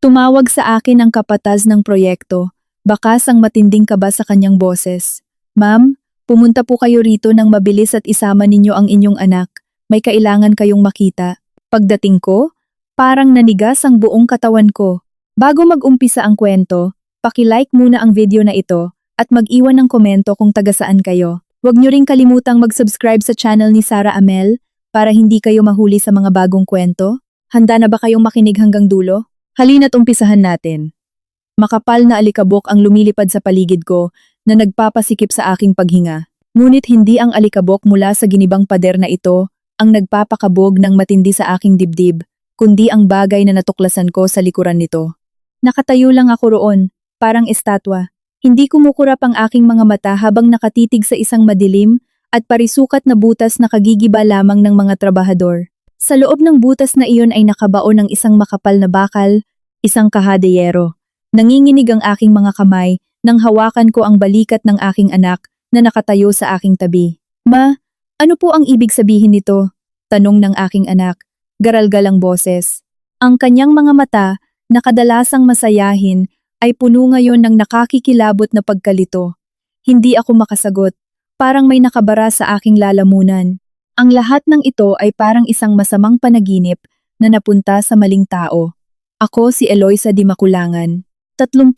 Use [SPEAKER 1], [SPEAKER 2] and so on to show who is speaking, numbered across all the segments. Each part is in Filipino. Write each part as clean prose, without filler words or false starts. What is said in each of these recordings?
[SPEAKER 1] Tumawag sa akin ang kapatas ng proyekto. Bakas ang matinding kaba sa kanyang boses. Ma'am, pumunta po kayo rito ng mabilis at isama ninyo ang inyong anak. May kailangan kayong makita. Pagdating ko, parang nanigas ang buong katawan ko. Bago mag-umpisa ang kwento, paki-like muna ang video na ito at mag-iwan ng komento kung taga saan kayo. Huwag niyo ring kalimutang mag-subscribe sa channel ni Sarah Amel para hindi kayo mahuli sa mga bagong kwento. Handa na ba kayong makinig hanggang dulo? Halina't umpisahan natin. Makapal na alikabok ang lumilipad sa paligid ko na nagpapasikip sa aking paghinga. Ngunit hindi ang alikabok mula sa ginibang pader na ito ang nagpapakabog ng matindi sa aking dibdib, kundi ang bagay na natuklasan ko sa likuran nito. Nakatayo lang ako roon, parang estatwa. Hindi kumukurap ang aking mga mata habang nakatitig sa isang madilim at parisukat na butas na kagigiba lamang ng mga trabahador. Sa loob ng butas na iyon ay nakabaon ng isang makapal na bakal, isang kahadeyero. Nanginginig ang aking mga kamay nang hawakan ko ang balikat ng aking anak na nakatayo sa aking tabi. Ma, ano po ang ibig sabihin nito? Tanong ng aking anak, garalgalang boses. Ang kanyang mga mata, na kadalasang masayahin, ay puno ngayon ng nakakikilabot na pagkalito. Hindi ako makasagot, parang may nakabara sa aking lalamunan. Ang lahat ng ito ay parang isang masamang panaginip na napunta sa maling tao. Ako si Eloisa Di Makulangan. 38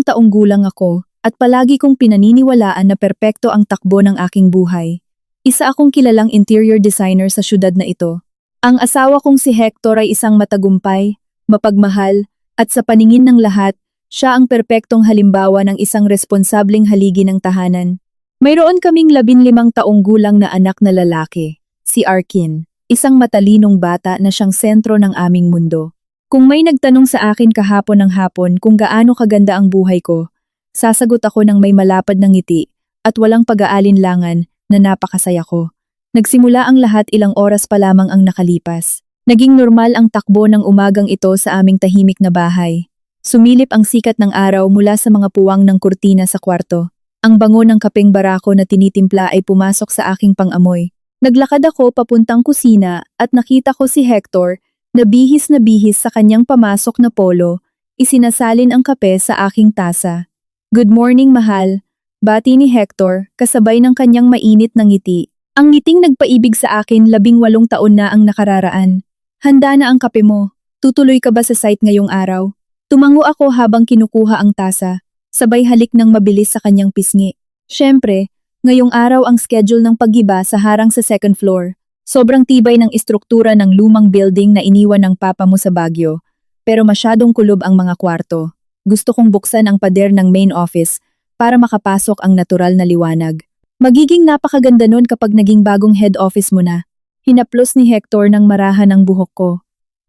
[SPEAKER 1] taong gulang ako at palagi kong pinaniniwalaan na perpekto ang takbo ng aking buhay. Isa akong kilalang interior designer sa syudad na ito. Ang asawa kong si Hector ay isang matagumpay, mapagmahal, at sa paningin ng lahat, siya ang perpektong halimbawa ng isang responsableng haligi ng tahanan. Mayroon kaming 15 taong gulang na anak na lalaki. Si Arkin, isang matalinong bata na siyang sentro ng aming mundo. Kung may nagtanong sa akin kahapon ng hapon kung gaano kaganda ang buhay ko, sasagot ako ng may malapad ng ngiti at walang pag-aalinlangan na napakasaya ko. Nagsimula ang lahat ilang oras pa lamang ang nakalipas. Naging normal ang takbo ng umagang ito sa aming tahimik na bahay. Sumilip ang sikat ng araw mula sa mga puwang ng kurtina sa kwarto. Ang bango ng kapeng barako na tinitimpla ay pumasok sa aking pang-amoy. Naglakad ako papuntang kusina at nakita ko si Hector na bihis sa kanyang pamasok na polo, isinasalin ang kape sa aking tasa. Good morning, mahal. Bati ni Hector, kasabay ng kanyang mainit na ngiti. Ang ngiting nagpaibig sa akin 18 taon na ang nakararaan. Handa na ang kape mo. Tutuloy ka ba sa site ngayong araw? Tumango ako habang kinukuha ang tasa, sabay halik ng mabilis sa kanyang pisngi. Siyempre, ngayong araw ang schedule ng paggiba sa harang sa second floor. Sobrang tibay ng istruktura ng lumang building na iniwan ng papa mo sa Baguio. Pero masyadong kulob ang mga kwarto. Gusto kong buksan ang pader ng main office para makapasok ang natural na liwanag. Magiging napakaganda nun kapag naging bagong head office mo na. Hinaplos ni Hector ng marahan ang buhok ko.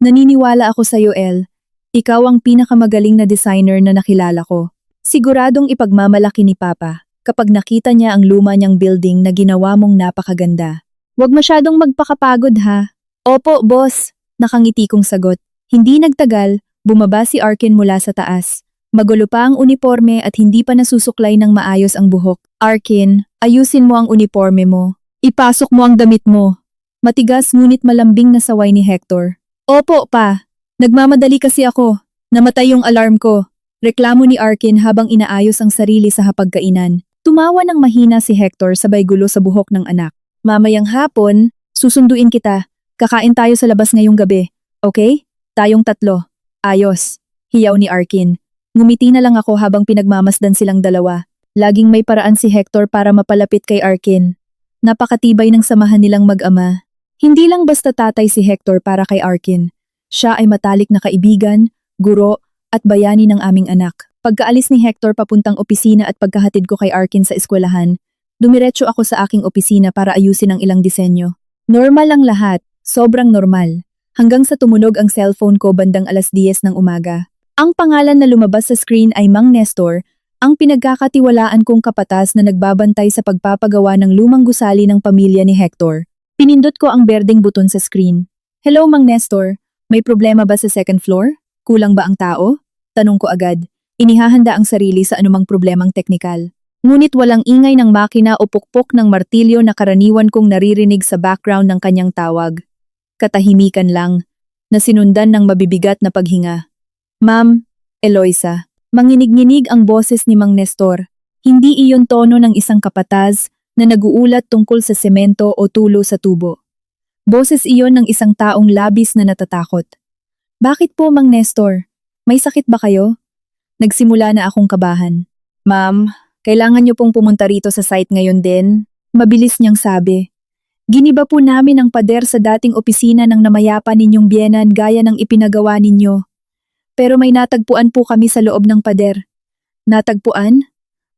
[SPEAKER 1] Naniniwala ako sa iyo, El. Ikaw ang pinakamagaling na designer na nakilala ko. Siguradong ipagmamalaki ni Papa kapag nakita niya ang luma niyang building na ginawa mong napakaganda. Huwag masyadong magpakapagod ha. Opo, boss. Nakangiti kong sagot. Hindi nagtagal, bumaba si Arkin mula sa taas. Magulo pa ang uniforme at hindi pa nasusuklay ng maayos ang buhok. Arkin, ayusin mo ang uniforme mo. Ipasok mo ang damit mo. Matigas ngunit malambing na saway ni Hector. Opo, pa. Nagmamadali kasi ako. Namatay yung alarm ko. Reklamo ni Arkin habang inaayos ang sarili sa hapagkainan. Tumawa ng mahina si Hector sabay gulo sa buhok ng anak. Mamayang hapon, susunduin kita. Kakain tayo sa labas ngayong gabi. Okay? Tayong 3. Ayos. Hiyaw ni Arkin. Ngumiti na lang ako habang pinagmamasdan silang dalawa. Laging may paraan si Hector para mapalapit kay Arkin. Napakatibay ng samahan nilang mag-ama. Hindi lang basta tatay si Hector para kay Arkin. Siya ay matalik na kaibigan, guro, at bayani ng aming anak. Pagkaalis ni Hector papuntang opisina at pagkahatid ko kay Arkin sa eskwelahan, dumiretso ako sa aking opisina para ayusin ang ilang disenyo. Normal ang lahat, sobrang normal. Hanggang sa tumunog ang cellphone ko bandang 10:00 ng umaga. Ang pangalan na lumabas sa screen ay Mang Nestor, ang pinagkakatiwalaan kong kapatas na nagbabantay sa pagpapagawa ng lumang gusali ng pamilya ni Hector. Pinindot ko ang berdeng buton sa screen. Hello, Mang Nestor. May problema ba sa second floor? Kulang ba ang tao? Tanong ko agad. Inihahanda ang sarili sa anumang problemang teknikal. Ngunit walang ingay ng makina o pukpok ng martilyo na karaniwan kong naririnig sa background ng kanyang tawag. Katahimikan lang, na sinundan ng mabibigat na paghinga. Ma'am, Eloisa, manginig-nginig ang boses ni Mang Nestor. Hindi iyon tono ng isang kapataz na naguulat tungkol sa semento o tulo sa tubo. Boses iyon ng isang taong labis na natatakot. Bakit po, Mang Nestor? May sakit ba kayo? Nagsimula na akong kabahan. Ma'am, kailangan niyo pong pumunta rito sa site ngayon din. Mabilis niyang sabi. Giniba po namin ang pader sa dating opisina ng namayapa ninyong biyenan gaya ng ipinagawa ninyo. Pero may natagpuan po kami sa loob ng pader. Natagpuan?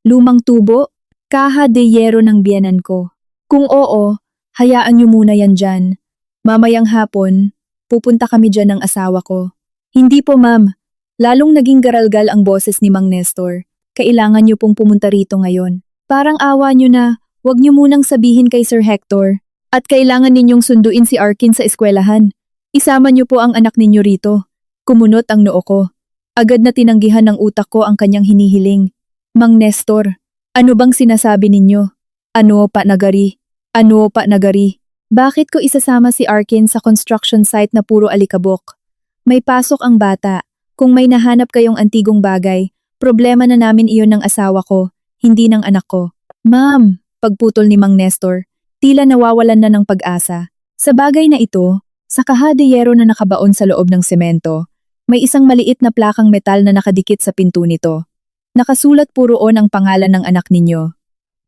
[SPEAKER 1] Lumang tubo? Kaha de yero ng biyenan ko. Kung oo, hayaan niyo muna yan dyan. Mamayang hapon, pupunta kami dyan ng asawa ko. Hindi po, ma'am. Lalong naging garalgal ang boses ni Mang Nestor. Kailangan niyo pong pumunta rito ngayon. Parang awa niyo na, wag niyo munang sabihin kay Sir Hector. At kailangan ninyong sunduin si Arkin sa eskwelahan. Isama niyo po ang anak ninyo rito. Kumunot ang noo ko. Agad na tinanggihan ng utak ko ang kanyang hinihiling. Mang Nestor, ano bang sinasabi ninyo? Ano pa nagari? Ano pa nagari? Bakit ko isasama si Arkin sa construction site na puro alikabok? May pasok ang bata. Kung may nahanap kayong antigong bagay, problema na namin iyon ng asawa ko, hindi ng anak ko. Ma'am, pagputol ni Mang Nestor, tila nawawalan na ng pag-asa. Sa bagay na ito, sa kahadeyero na nakabaon sa loob ng semento, may isang maliit na plakang metal na nakadikit sa pinto nito. Nakasulat po roon ang pangalan ng anak ninyo.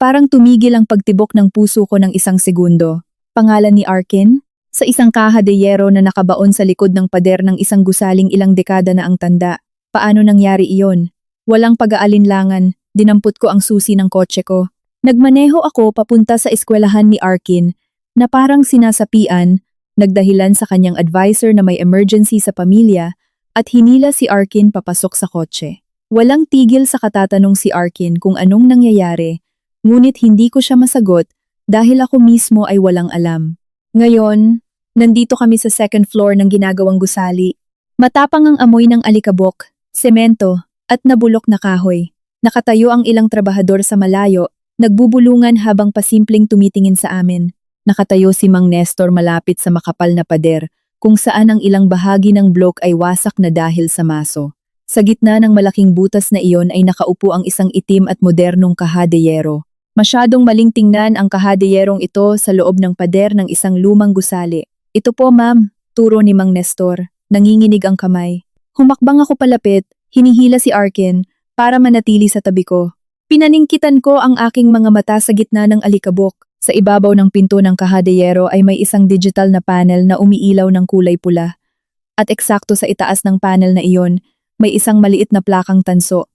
[SPEAKER 1] Parang tumigil ang pagtibok ng puso ko ng isang segundo. Pangalan ni Arkin? Sa isang kahadeyero na nakabaon sa likod ng pader ng isang gusaling ilang dekada na ang tanda. Paano nangyari iyon? Walang pag-aalinlangan, dinampot ko ang susi ng kotse ko. Nagmaneho ako papunta sa eskwelahan ni Arkin na parang sinasapian, nagdahilan sa kanyang advisor na may emergency sa pamilya at hinila si Arkin papasok sa kotse. Walang tigil sa katatanong si Arkin kung anong nangyayari, ngunit hindi ko siya masagot dahil ako mismo ay walang alam. Ngayon, nandito kami sa second floor ng ginagawang gusali. Matapang ang amoy ng alikabok, semento, at nabulok na kahoy. Nakatayo ang ilang trabahador sa malayo, nagbubulungan habang pasimpleng tumitingin sa amin. Nakatayo si Mang Nestor malapit sa makapal na pader, kung saan ang ilang bahagi ng blok ay wasak na dahil sa maso. Sa gitna ng malaking butas na iyon ay nakaupo ang isang itim at modernong kahadeyero. Masyadong maling tingnan ang kahadeyerong ito sa loob ng pader ng isang lumang gusali. Ito po, ma'am, turo ni Mang Nestor. Nanginginig ang kamay. Humakbang ako palapit, hinihila si Arkin para manatili sa tabi ko. Pinaningkitan ko ang aking mga mata sa gitna ng alikabok. Sa ibabaw ng pinto ng kahadeyero ay may isang digital na panel na umiilaw ng kulay pula. At eksakto sa itaas ng panel na iyon, may isang maliit na plakang tanso.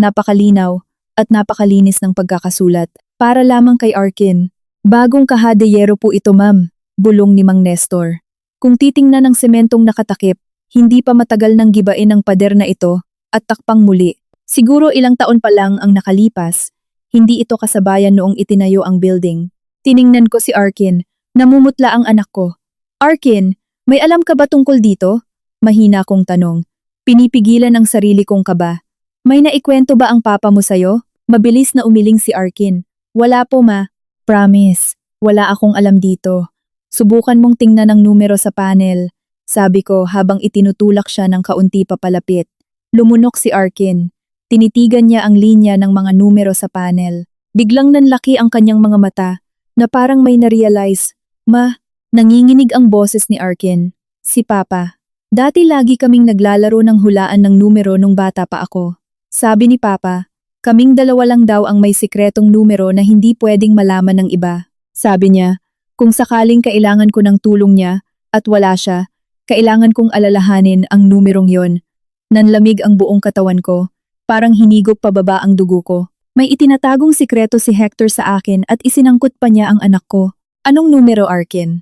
[SPEAKER 1] Napakalinaw at napakalinis ng pagkakasulat. Para lamang kay Arkin. Bagong kahadeyero po ito, ma'am, bulong ni Mang Nestor. Kung titingnan ng sementong nakatakip, hindi pa matagal nang gibain ang pader na ito at takpang muli. Siguro ilang taon pa lang ang nakalipas. Hindi ito kasabayan noong itinayo ang building. Tiningnan ko si Arkin. Namumutla ang anak ko. Arkin, may alam ka ba tungkol dito? Mahina kong tanong. Pinipigilan ang sarili kong kaba. May naikwento ba ang papa mo sayo? Mabilis na umiling si Arkin. Wala po, ma. Promise. Wala akong alam dito. Subukan mong tingnan ang numero sa panel. Sabi ko habang itinutulak siya ng kaunti papalapit. Lumunok si Arkin. Tinitigan niya ang linya ng mga numero sa panel. Biglang nanlaki ang kanyang mga mata na parang may narealize. Ma, nanginginig ang boses ni Arkin. Si Papa. Dati lagi kaming naglalaro ng hulaan ng numero nung bata pa ako. Sabi ni Papa, kaming dalawa lang daw ang may sikretong numero na hindi pwedeng malaman ng iba. Sabi niya, kung sakaling kailangan ko ng tulong niya at wala siya, kailangan kong alalahanin ang numerong yon. Nanlamig ang buong katawan ko, parang hinigop pababa ang dugo ko. May itinatagong sikreto si Hector sa akin at isinangkot pa niya ang anak ko. Anong numero, Arkin?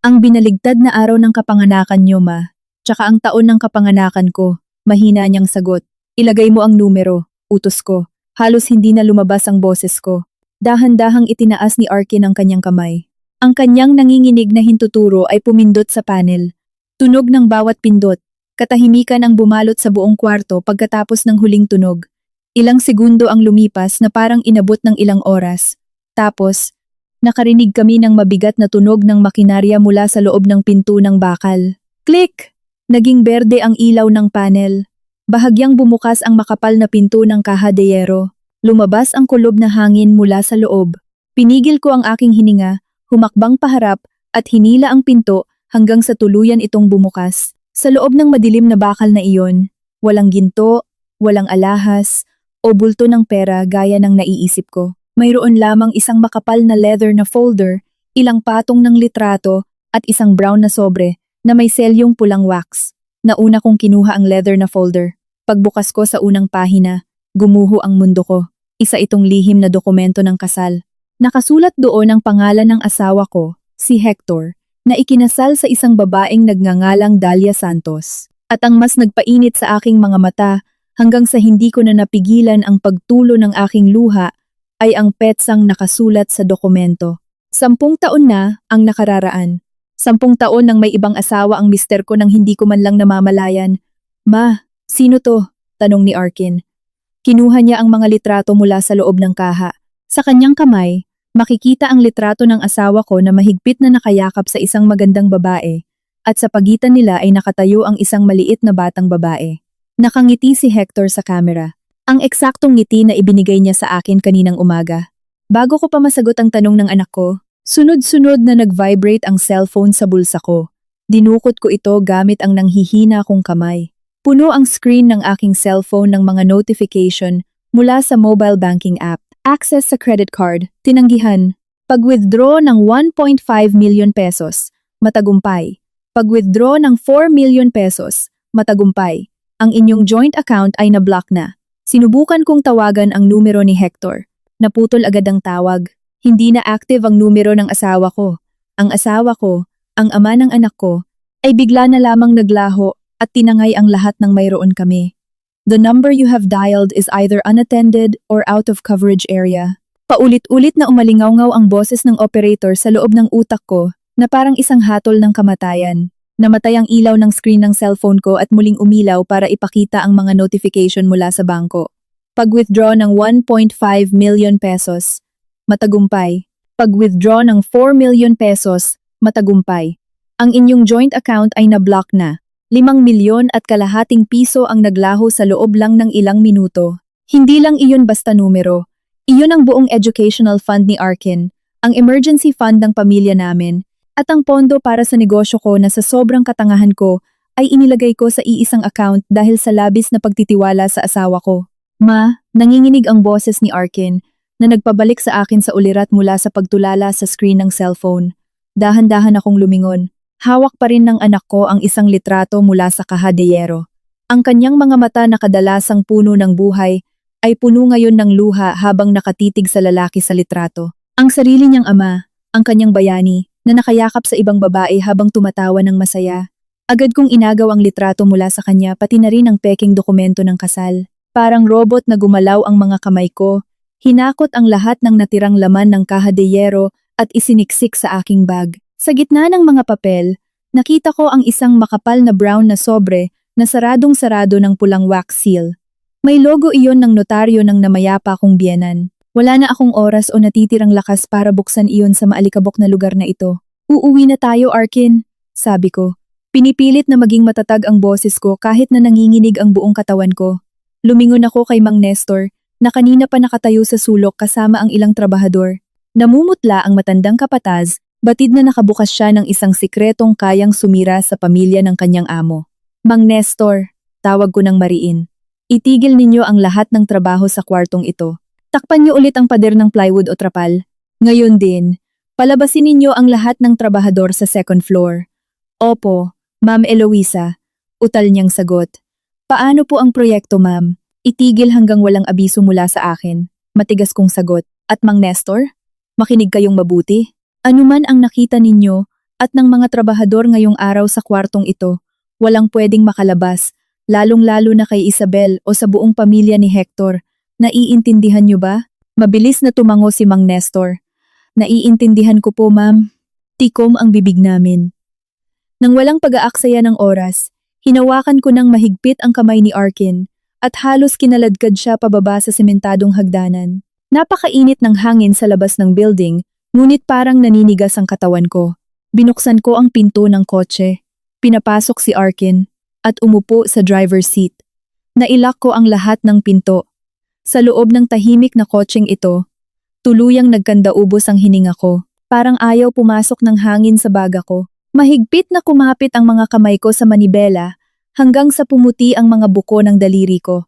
[SPEAKER 1] Ang binaligtad na araw ng kapanganakan niyo, ma. Tsaka ang taon ng kapanganakan ko. Mahina niyang sagot. Ilagay mo ang numero, utos ko. Halos hindi na lumabas ang boses ko. Dahan-dahang itinaas ni Arkin ang kanyang kamay. Ang kanyang nanginginig na hintuturo ay pumindot sa panel. Tunog ng bawat pindot. Katahimikan ang bumalot sa buong kwarto pagkatapos ng huling tunog. Ilang segundo ang lumipas na parang inabot ng ilang oras. Tapos, nakarinig kami ng mabigat na tunog ng makinarya mula sa loob ng pinto ng bakal. Click! Naging berde ang ilaw ng panel. Bahagyang bumukas ang makapal na pinto ng kaha de hierro. Lumabas ang kulob na hangin mula sa loob. Pinigil ko ang aking hininga, humakbang paharap, at hinila ang pinto hanggang sa tuluyan itong bumukas. Sa loob ng madilim na bakal na iyon, walang ginto, walang alahas, o bulto ng pera gaya ng naiisip ko. Mayroon lamang isang makapal na leather na folder, ilang patong ng litrato, at isang brown na sobre na may selyong pulang wax. Nauna kong kinuha ang leather na folder. Pagbukas ko sa unang pahina, gumuho ang mundo ko. Isa itong lihim na dokumento ng kasal. Nakasulat doon ang pangalan ng asawa ko, si Hector, na ikinasal sa isang babaeng nagngangalang Dalia Santos. At ang mas nagpainit sa aking mga mata hanggang sa hindi ko na napigilan ang pagtulo ng aking luha ay ang petsang nakasulat sa dokumento. 10 taon na ang nakararaan. 10 taon nang may ibang asawa ang mister ko nang hindi ko man lang namamalayan. Ma, sino to? Tanong ni Arkin. Kinuha niya ang mga litrato mula sa loob ng kaha. Sa kanyang kamay, makikita ang litrato ng asawa ko na mahigpit na nakayakap sa isang magandang babae, at sa pagitan nila ay nakatayo ang isang maliit na batang babae. Nakangiti si Hector sa kamera. Ang eksaktong ngiti na ibinigay niya sa akin kaninang umaga. Bago ko pa masagot ang tanong ng anak ko, sunod-sunod na nag-vibrate ang cellphone sa bulsa ko. Dinukot ko ito gamit ang nanghihina kong kamay. Puno ang screen ng aking cellphone ng mga notification mula sa mobile banking app. Access sa credit card, tinanggihan. Pag-withdraw ng 1.5 million pesos, matagumpay. Pag-withdraw ng 4 million pesos, matagumpay. Ang inyong joint account ay na-block na. Sinubukan kong tawagan ang numero ni Hector. Naputol agad ang tawag. Hindi na active ang numero ng asawa ko. Ang asawa ko, ang ama ng anak ko, ay bigla na lamang naglaho at tinangay ang lahat ng mayroon kami. The number you have dialed is either unattended or out of coverage area. Paulit-ulit na umalingaw-ngaw ang boses ng operator sa loob ng utak ko na parang isang hatol ng kamatayan. Namatay ang ilaw ng screen ng cellphone ko at muling umilaw para ipakita ang mga notification mula sa bangko. Pag-withdraw ng 1.5 million pesos, matagumpay. Pag-withdraw ng 4 million pesos, matagumpay. Ang inyong joint account ay na-block na. 5 milyon at kalahating piso ang naglaho sa loob lang ng ilang minuto. Hindi lang iyon basta numero. Iyon ang buong educational fund ni Arkin, ang emergency fund ng pamilya namin, at ang pondo para sa negosyo ko na sa sobrang katangahan ko ay inilagay ko sa iisang account dahil sa labis na pagtitiwala sa asawa ko. Ma, nanginginig ang boses ni Arkin na nagpabalik sa akin sa ulirat mula sa pagtulala sa screen ng cellphone. Dahan-dahan akong lumingon. Hawak pa rin ng anak ko ang isang litrato mula sa kaha de hierro. Ang kanyang mga mata na kadalasang puno ng buhay ay puno ngayon ng luha habang nakatitig sa lalaki sa litrato. Ang sarili niyang ama, ang kanyang bayani, na nakayakap sa ibang babae habang tumatawa ng masaya. Agad kong inagaw ang litrato mula sa kanya pati na rin ang peking dokumento ng kasal. Parang robot na gumalaw ang mga kamay ko, hinakot ang lahat ng natirang laman ng kaha de hierro at isiniksik sa aking bag. Sa gitna ng mga papel, nakita ko ang isang makapal na brown na sobre na saradong-sarado ng pulang wax seal. May logo iyon ng notaryo ng namayapa kong biyenan. Wala na akong oras o natitirang lakas para buksan iyon sa maalikabok na lugar na ito. Uuwi na tayo, Arkin, sabi ko. Pinipilit na maging matatag ang boses ko kahit na nanginginig ang buong katawan ko. Lumingon ako kay Mang Nestor na kanina pa nakatayo sa sulok kasama ang ilang trabahador. Namumutla ang matandang kapataz. Batid na nakabukas siya ng isang sikretong kayang sumira sa pamilya ng kanyang amo. Mang Nestor, tawag ko ng mariin. Itigil ninyo ang lahat ng trabaho sa kwartong ito. Takpan niyo ulit ang pader ng plywood o trapal. Ngayon din, palabasin ninyo ang lahat ng trabahador sa second floor. Opo, Ma'am Eloisa, utal niyang sagot. Paano po ang proyekto, ma'am? Itigil hanggang walang abiso mula sa akin. Matigas kong sagot. At Mang Nestor, makinig kayong mabuti. Anuman ang nakita ninyo at ng mga trabahador ngayong araw sa kwartong ito, walang pwedeng makalabas, lalong-lalo na kay Isabel o sa buong pamilya ni Hector. Naiintindihan niyo ba? Mabilis na tumango si Mang Nestor. Naiintindihan ko po, ma'am. Tikom ang bibig namin. Nang walang pag-aaksaya ng oras, hinawakan ko ng mahigpit ang kamay ni Arkin at halos kinaladkad siya pababa sa sementadong hagdanan. Napakainit ng hangin sa labas ng building, ngunit parang naninigas ang katawan ko. Binuksan ko ang pinto ng kotse. Pinapasok si Arkin at umupo sa driver's seat. Nailak ko ang lahat ng pinto. Sa loob ng tahimik na kotseng ito, tuluyang nagkandaubos ang hininga ko. Parang ayaw pumasok ng hangin sa baga ko. Mahigpit na kumapit ang mga kamay ko sa manibela hanggang sa pumuti ang mga buko ng daliri ko.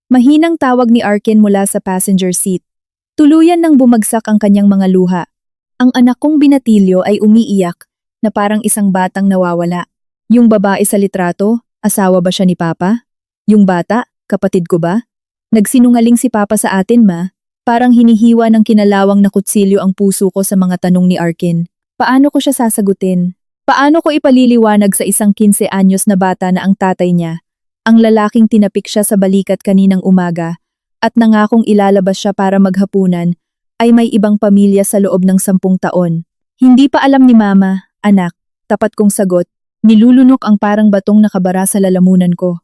[SPEAKER 1] Mahinang tawag ni Arkin mula sa passenger seat. Tuluyan nang bumagsak ang kanyang mga luha. Ang anak kong binatilyo ay umiiyak na parang isang batang nawawala. Yung babae sa litrato, asawa ba siya ni Papa? Yung bata, kapatid ko ba? Nagsinungaling si Papa sa atin, ma. Parang hinihiwa ng kinalawang na kutsilyo ang puso ko sa mga tanong ni Arkin. Paano ko siya sasagutin? Paano ko ipaliliwanag sa isang 15 anyos na bata na ang tatay niya, ang lalaking tinapik siya sa balikat kaninang umaga, at nangakong ilalabas siya para maghapunan, ay may ibang pamilya sa loob ng 10 taon. Hindi pa alam ni Mama, anak, tapat kong sagot, nilulunok ang parang batong nakabara sa lalamunan ko.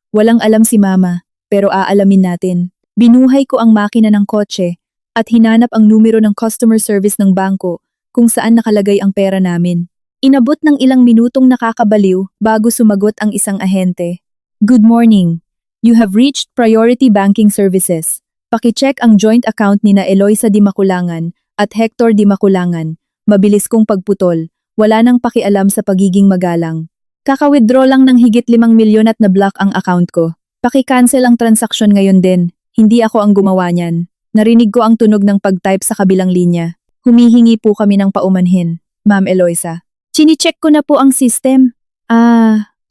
[SPEAKER 1] Walang alam si Mama, pero aalamin natin. Binuhay ko ang makina ng kotse at hinanap ang numero ng customer service ng bangko kung saan nakalagay ang pera namin. Inabot ng ilang minutong nakakabaliw bago sumagot ang isang ahente. Good morning. You have reached Priority Banking Services. Pakicheck ang joint account ni na Eloisa Di Maculangan at Hector Di Maculangan. Mabilis kong pagputol. Wala nang pakialam sa pagiging magalang. Kaka-withdraw lang ng higit 5 milyon at na-block ang account ko. Paki-cancel ang transaksyon ngayon din. Hindi ako ang gumawa niyan. Narinig ko ang tunog ng pag-type sa kabilang linya. Humihingi po kami ng paumanhin, Ma'am Eloisa. Chini-check ko na po ang system.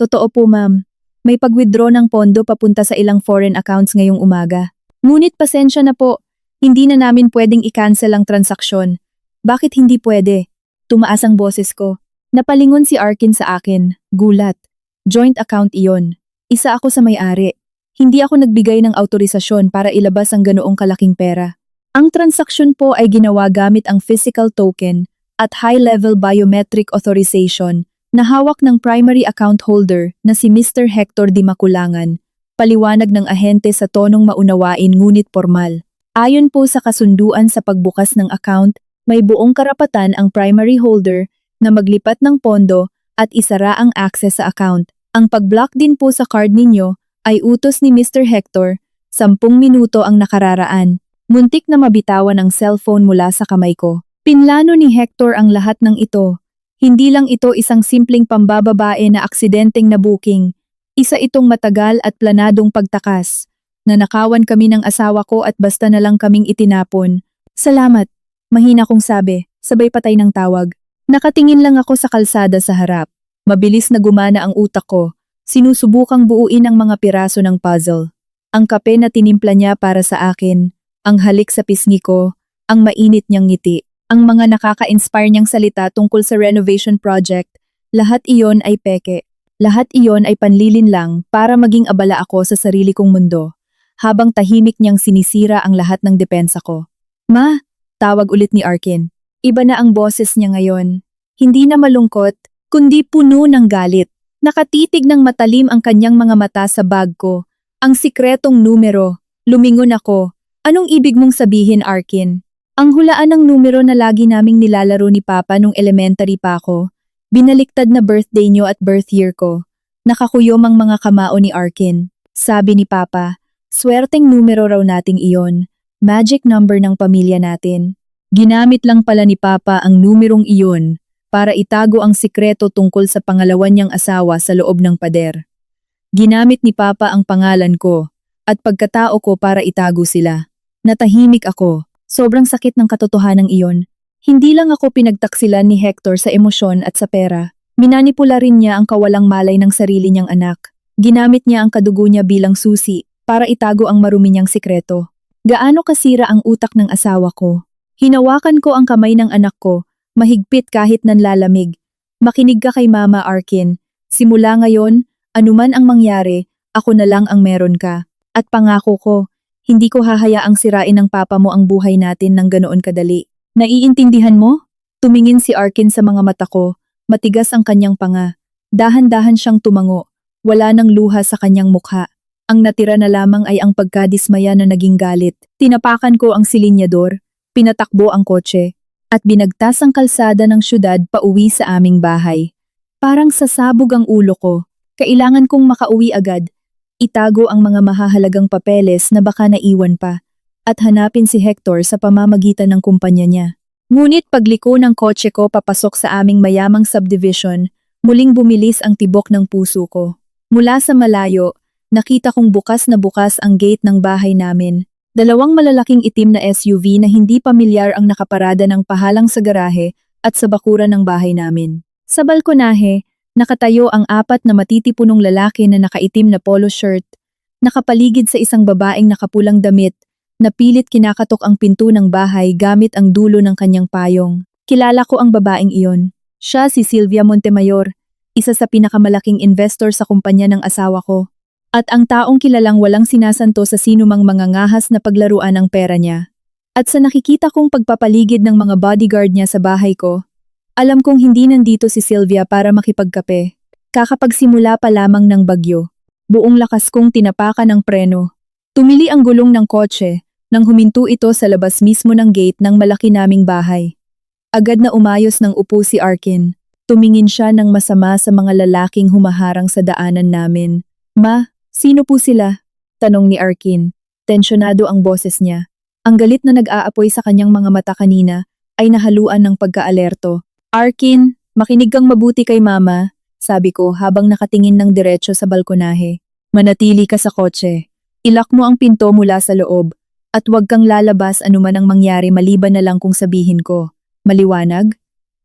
[SPEAKER 1] Totoo po ma'am. May pag-withdraw ng pondo papunta sa ilang foreign accounts ngayong umaga. Ngunit pasensya na po, hindi na namin pwedeng i-cancel ang transaksyon. Bakit hindi pwede? Tumaas ang boses ko. Napalingon si Arkin sa akin. Gulat. Joint account iyon. Isa ako sa may-ari. Hindi ako nagbigay ng autorisasyon para ilabas ang ganoong kalaking pera. Ang transaksyon po ay ginawa gamit ang physical token at high-level biometric authorization na hawak ng primary account holder na si Mr. Hector Di Maculangan, paliwanag ng ahente sa tonong maunawain ngunit formal. Ayon po sa kasunduan sa pagbukas ng account, may buong karapatan ang primary holder na maglipat ng pondo at isara ang access sa account. Ang pag-block din po sa card ninyo ay utos ni Mr. Hector, 10 minuto ang nakararaan. Muntik na mabitawan ang cellphone mula sa kamay ko. Pinlano ni Hector ang lahat ng ito. Hindi lang ito isang simpleng pambababae na aksidenteng na booking. Isa itong matagal at planadong pagtakas. Nanakawan kami ng asawa ko at basta na lang kaming itinapon. Salamat, mahina kong sabi, sabay patay ng tawag. Nakatingin lang ako sa kalsada sa harap. Mabilis na gumana ang utak ko. Sinusubukang buuin ang mga piraso ng puzzle. Ang kape na tinimpla niya para sa akin, ang halik sa pisngi ko, ang mainit niyang ngiti, ang mga nakaka-inspire niyang salita tungkol sa renovation project, lahat iyon ay peke. Lahat iyon ay panlilin lang para maging abala ako sa sarili kong mundo, habang tahimik niyang sinisira ang lahat ng depensa ko. Ma, tawag ulit ni Arkin. Iba na ang boses niya ngayon. Hindi na malungkot, kundi puno ng galit. Nakatitig ng matalim ang kanyang mga mata sa bag ko. Ang sikretong numero. Lumingon ako. Anong ibig mong sabihin, Arkin? Ang hulaan ng numero na lagi naming nilalaro ni Papa nung elementary pa ako. Binaliktad na birthday niyo at birth year ko. Nakakuyom ang mga kamao ni Arkin. Sabi ni Papa, swerteng numero raw nating iyon. Magic number ng pamilya natin. Ginamit lang pala ni Papa ang numerong iyon para itago ang sikreto tungkol sa pangalawa niyang asawa sa loob ng pader. Ginamit ni Papa ang pangalan ko at pagkatao ko para itago sila. Natahimik ako. Sobrang sakit ng katotohanan iyon. Hindi lang ako pinagtaksilan ni Hector sa emosyon at sa pera. Minanipula rin niya ang kawalang malay ng sarili niyang anak. Ginamit niya ang kadugo niya bilang susi para itago ang marumi niyang sikreto. Gaano kasira ang utak ng asawa ko. Hinawakan ko ang kamay ng anak ko, mahigpit kahit nanlalamig. Makinig ka kay Mama Arkin. Simula ngayon, anuman ang mangyari, ako na lang ang meron ka. At pangako ko, hindi ko hahayaang sirain ng Papa mo ang buhay natin ng ganoon kadali. Naiintindihan mo? Tumingin si Arkin sa mga mata ko, matigas ang kanyang panga. Dahan-dahan siyang tumango, wala nang luha sa kanyang mukha. Ang natira na lamang ay ang pagkadismaya na naging galit. Tinapakan ko ang silinyador, pinatakbo ang kotse, at binagtas ang kalsada ng syudad pauwi sa aming bahay. Parang sasabog ang ulo ko. Kailangan kong makauwi agad. itago ang mga mahahalagang papeles na baka naiwan pa, at hanapin si Hector sa pamamagitan ng kumpanya niya. Ngunit pagliko ng kotse ko papasok sa aming mayamang subdivision, muling bumilis ang tibok ng puso ko. Mula sa malayo, nakita kong bukas na bukas ang gate ng bahay namin. Dalawang malalaking itim na SUV na hindi pamilyar ang nakaparada ng pahalang sa garahe at sa bakuran ng bahay namin. Sa balkonahe, nakatayo ang apat na matitipunong lalaki na nakaitim na polo shirt, nakapaligid sa isang babaeng nakapulang damit, na pilit kinakatok ang pinto ng bahay gamit ang dulo ng kanyang payong. Kilala ko ang babaeng iyon. Siya si Sylvia Montemayor, isa sa pinakamalaking investor sa kumpanya ng asawa ko. At ang taong kilalang walang sinasanto sa sinumang mga ngahas na paglaruan ng pera niya. At sa nakikita kong pagpapaligid ng mga bodyguard niya sa bahay ko, alam kong hindi nandito si Sylvia para makipagkape. Kakapagsimula pa lamang ng bagyo, buong lakas kong tinapakan ng preno. Tumili ang gulong ng kotse nang huminto ito sa labas mismo ng gate ng malaki naming bahay. Agad na umayos ng upo si Arkin. Tumingin siya ng masama sa mga lalaking humaharang sa daanan namin. "Ma, sino po sila?" tanong ni Arkin. Tensyonado ang boses niya. Ang galit na nag-aapoy sa kanyang mga mata kanina ay nahaluan ng pagka-alerto. "Arkin, makinig kang mabuti kay mama," sabi ko habang nakatingin ng diretso sa balkonahe. "Manatili ka sa kotse. Ilak mo ang pinto mula sa loob. At huwag kang lalabas anuman ang mangyari maliban na lang kung sabihin ko. Maliwanag?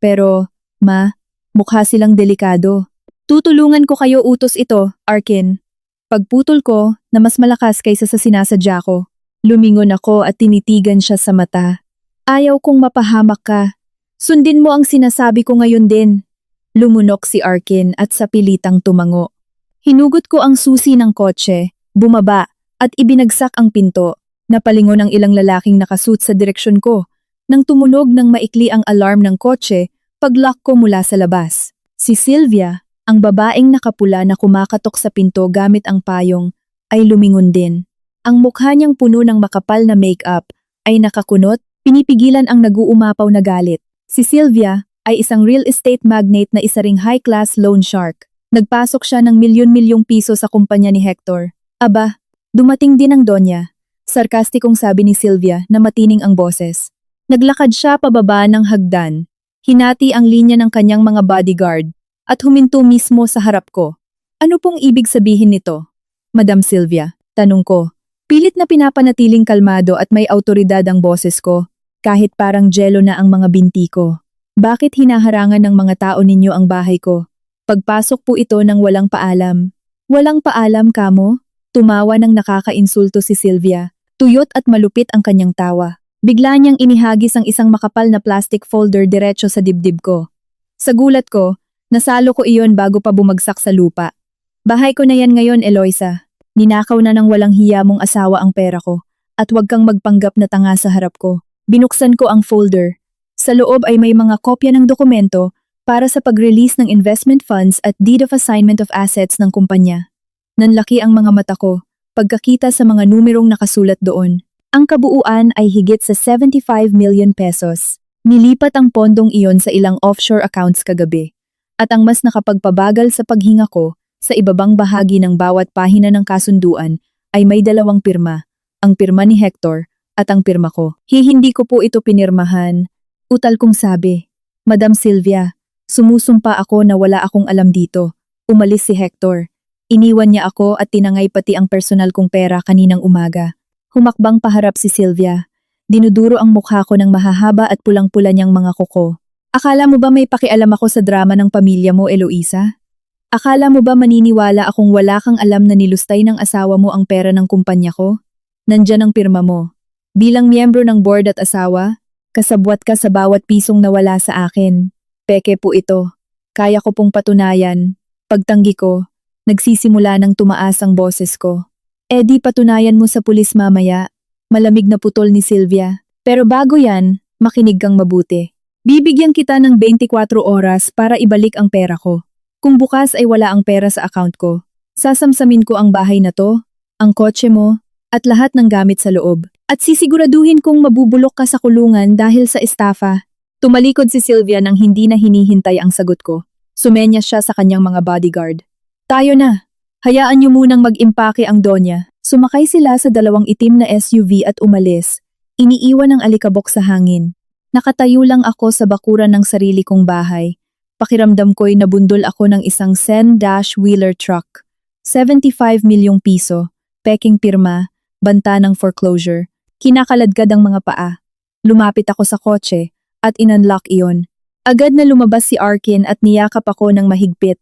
[SPEAKER 1] Pero, ma, mukha silang delikado. Tutulungan ko kayo utos ito, Arkin." Pagputol ko na mas malakas kaysa sa sinasadya ko. Lumingon ako at tinitigan siya sa mata. "Ayaw kong mapahamak ka. Sundin mo ang sinasabi ko ngayon din." Lumunok si Arkin at sa pilitang tumango. Hinugot ko ang susi ng kotse, bumaba, at ibinagsak ang pinto. Napalingon ang ilang lalaking nakasuit sa direksyon ko. Nang tumunog ng maikli ang alarm ng kotse, paglock ko mula sa labas. Si Sylvia, ang babaeng nakapula na kumakatok sa pinto gamit ang payong, ay lumingon din. Ang mukha niyang puno ng makapal na make-up ay nakakunot, pinipigilan ang nag-uumapaw na galit. Si Sylvia ay isang real estate magnate na isa ring high-class loan shark. Nagpasok siya ng milyon-milyong piso sa kumpanya ni Hector. "Aba, dumating din ang Donya," sarkastikong sabi ni Sylvia na matining ang boses. Naglakad siya pababa ng hagdan. Hinati ang linya ng kanyang mga bodyguard at huminto mismo sa harap ko. "Ano pong ibig sabihin nito, Madam Sylvia?" tanong ko. Pilit na pinapanatiling kalmado at may autoridad ang boses ko, kahit parang jelo na ang mga binti ko. "Bakit hinaharangan ng mga tao ninyo ang bahay ko?" Pagpasok po ito ng walang paalam. "Walang paalam kamo?" Tumawa ng nakakainsulto si Sylvia. Tuyot at malupit ang kanyang tawa. Bigla niyang inihagis ang isang makapal na plastic folder diretso sa dibdib ko. Sa gulat ko, nasalo ko iyon bago pa bumagsak sa lupa. "Bahay ko na yan ngayon, Eloisa. Ninakaw na ng walang hiya mong asawa ang pera ko, at huwag kang magpanggap na tanga sa harap ko." Binuksan ko ang folder. Sa loob ay may mga kopya ng dokumento para sa pag-release ng investment funds at deed of assignment of assets ng kumpanya. Nanlaki ang mga mata ko pagkakita sa mga numerong nakasulat doon. Ang kabuuan ay higit sa 75 million pesos. Nilipat ang pondong iyon sa ilang offshore accounts kagabi. At ang mas nakapagpabagal sa paghinga ko, sa ibabang bahagi ng bawat pahina ng kasunduan ay may dalawang pirma, ang pirma ni Hector at ang pirma ko. "Hindi ko po ito pinirmahan," utal kong sabi. "Madam Sylvia, sumusumpa ako na wala akong alam dito." Umalis si Hector. Iniwan niya ako at tinangay pati ang personal kong pera kaninang umaga. Humakbang paharap si Sylvia. Dinuduro ang mukha ko ng mahahaba at pulang-pula niyang mga kuko. "Akala mo ba may pakialam ako sa drama ng pamilya mo, Eloisa? Akala mo ba maniniwala akong wala kang alam na nilustay ng asawa mo ang pera ng kumpanya ko? Nandyan ang pirma mo. Bilang miyembro ng board at asawa, kasabwat ka sa bawat pisong nawala sa akin. Peke po ito. Kaya ko pong patunayan." Pagtanggi ko, nagsisimula ng tumaas ang boses ko. "Di patunayan mo sa pulis mamaya," malamig na putol ni Sylvia. "Pero bago yan, makinig kang mabuti. Bibigyan kita ng 24 oras para ibalik ang pera ko. Kung bukas ay wala ang pera sa account ko, sasamsamin ko ang bahay na to, ang kotse mo, at lahat ng gamit sa loob. At sisiguraduhin kong mabubulok ka sa kulungan dahil sa estafa." Tumalikod si Sylvia nang hindi na hinihintay ang sagot ko. Sumenyas siya sa kanyang mga bodyguard. "Tayo na. Hayaan niyo munang mag-impake ang Donya. Sumakay sila sa dalawang itim na SUV at umalis. Iniiwan ang alikabok sa hangin. Nakatayo lang ako sa bakuran ng sarili kong bahay. Pakiramdam ko'y nabundol ako ng isang Sen-Wheeler truck. 75 milyong piso, peking pirma, banta ng foreclosure. Kinakaladkad ang mga paa. Lumapit ako sa kotse at inunlock iyon. Agad na lumabas si Arkin at niyakap ako ng mahigpit.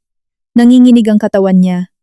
[SPEAKER 1] Nanginginig ang katawan niya.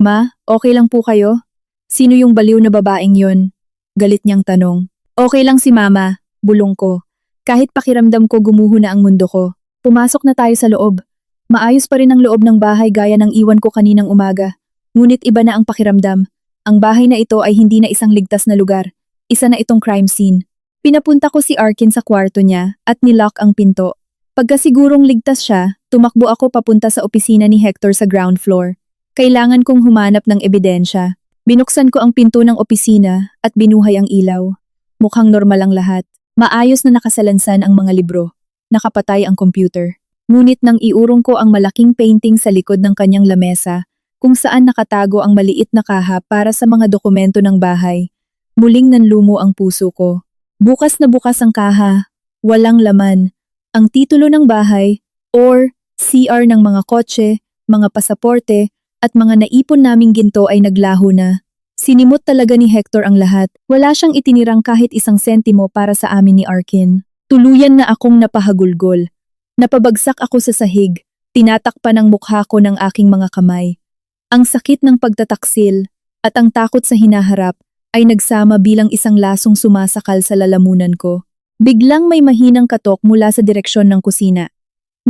[SPEAKER 1] Ma, okay lang po kayo? Sino yung baliw na babaeng yon? Galit niyang tanong. Okay lang si Mama, bulong ko. Kahit pakiramdam ko gumuho na ang mundo ko. Pumasok na tayo sa loob. Maayos pa rin ang loob ng bahay gaya ng iwan ko kaninang umaga. Ngunit iba na ang pakiramdam. Ang bahay na ito ay hindi na isang ligtas na lugar. Isa na itong crime scene. Pinapunta ko si Arkin sa kwarto niya at nilock ang pinto. Pagkasigurong ligtas siya, tumakbo ako papunta sa opisina ni Hector sa ground floor. Kailangan kong humanap ng ebidensya. Binuksan ko ang pinto ng opisina at binuhay ang ilaw. Mukhang normal ang lahat. Maayos na nakasalansan ang mga libro. Nakapatay ang computer. Ngunit nang iurong ko ang malaking painting sa likod ng kanyang lamesa, kung saan nakatago ang maliit na kaha para sa mga dokumento ng bahay, muling nanlumo ang puso ko. Bukas na bukas ang kaha. Walang laman. Ang titulo ng bahay, or CR ng mga kotse, mga pasaporte, at mga naipon naming ginto ay naglaho na. Sinimot talaga ni Hector ang lahat. Wala siyang itinirang kahit isang sentimo para sa amin ni Arkin. Tuluyan na akong napahagulgol. Napabagsak ako sa sahig. Tinatakpan ang mukha ko ng aking mga kamay. Ang sakit ng pagtataksil at ang takot sa hinaharap ay nagsama bilang isang lasong sumasakal sa lalamunan ko. Biglang may mahinang katok mula sa direksyon ng kusina.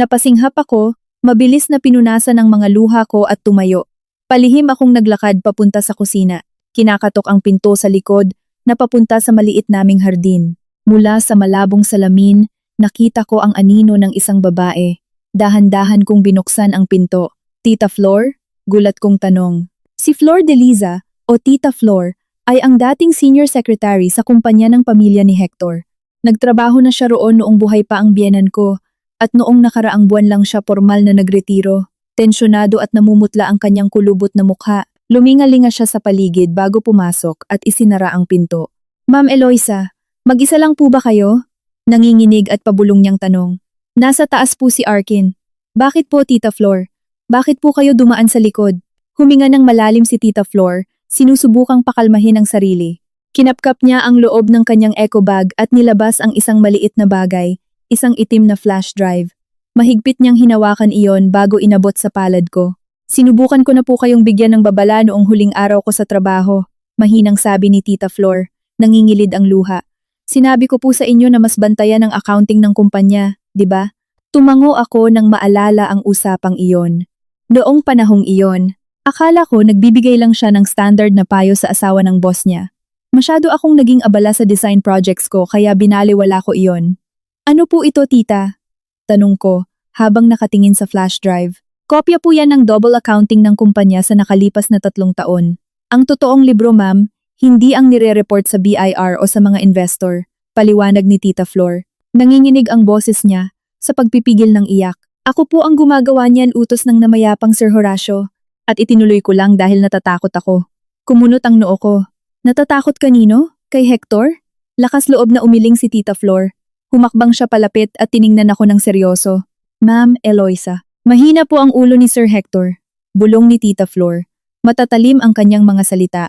[SPEAKER 1] Napasinghap ako, mabilis na pinunasan ang mga luha ko at tumayo. Palihim akong naglakad papunta sa kusina. Kinakatok ang pinto sa likod na papunta sa maliit naming hardin. Mula sa malabong salamin, nakita ko ang anino ng isang babae. Dahan-dahan kong binuksan ang pinto. Tita Flor? Gulat kong tanong. Si Flor de Liza, o Tita Flor, ay ang dating senior secretary sa kumpanya ng pamilya ni Hector. Nagtrabaho na siya roon noong buhay pa ang biyenan ko, at noong nakaraang buwan lang siya formal na nagretiro. Tensyonado at namumutla ang kanyang kulubot na mukha. Lumingalinga siya sa paligid bago pumasok at isinara ang pinto. Ma'am Eloisa, mag-isa lang po ba kayo? Nanginginig at pabulong niyang tanong. Nasa taas po si Arkin. Bakit po Tita Flor? Bakit po kayo dumaan sa likod? Huminga ng malalim si Tita Flor, sinusubukang pakalmahin ang sarili. Kinapkap niya ang loob ng kanyang eco bag at nilabas ang isang maliit na bagay, isang itim na flash drive. Mahigpit niyang hinawakan iyon bago inabot sa palad ko. Sinubukan ko na po kayong bigyan ng babala noong huling araw ko sa trabaho, mahinang sabi ni Tita Flor, nangingilid ang luha. Sinabi ko po sa inyo na mas bantayan ang accounting ng kumpanya, di ba? Tumango ako nang maalala ang usapang iyon. Noong panahong iyon, akala ko nagbibigay lang siya ng standard na payo sa asawa ng boss niya. Masyado akong naging abala sa design projects ko kaya binaliwala ko iyon. Ano po ito tita? Tanong ko, habang nakatingin sa flash drive. Kopya po yan ng double accounting ng kumpanya sa nakalipas na 3 taon. Ang totoong libro ma'am, hindi ang nire-report sa BIR o sa mga investor, paliwanag ni Tita Flor. Nanginginig ang boses niya, sa pagpipigil ng iyak. Ako po ang gumagawa niyan utos ng namayapang Sir Horacio, at itinuloy ko lang dahil natatakot ako. Kumunot ang noo ko. Natatakot kanino? Kay Hector? Lakas loob na umiling si Tita Flor. Humakbang siya palapit at tiningnan ako ng seryoso. Ma'am Eloisa, mahina po ang ulo ni Sir Hector. Bulong ni Tita Flor. Matatalim ang kanyang mga salita.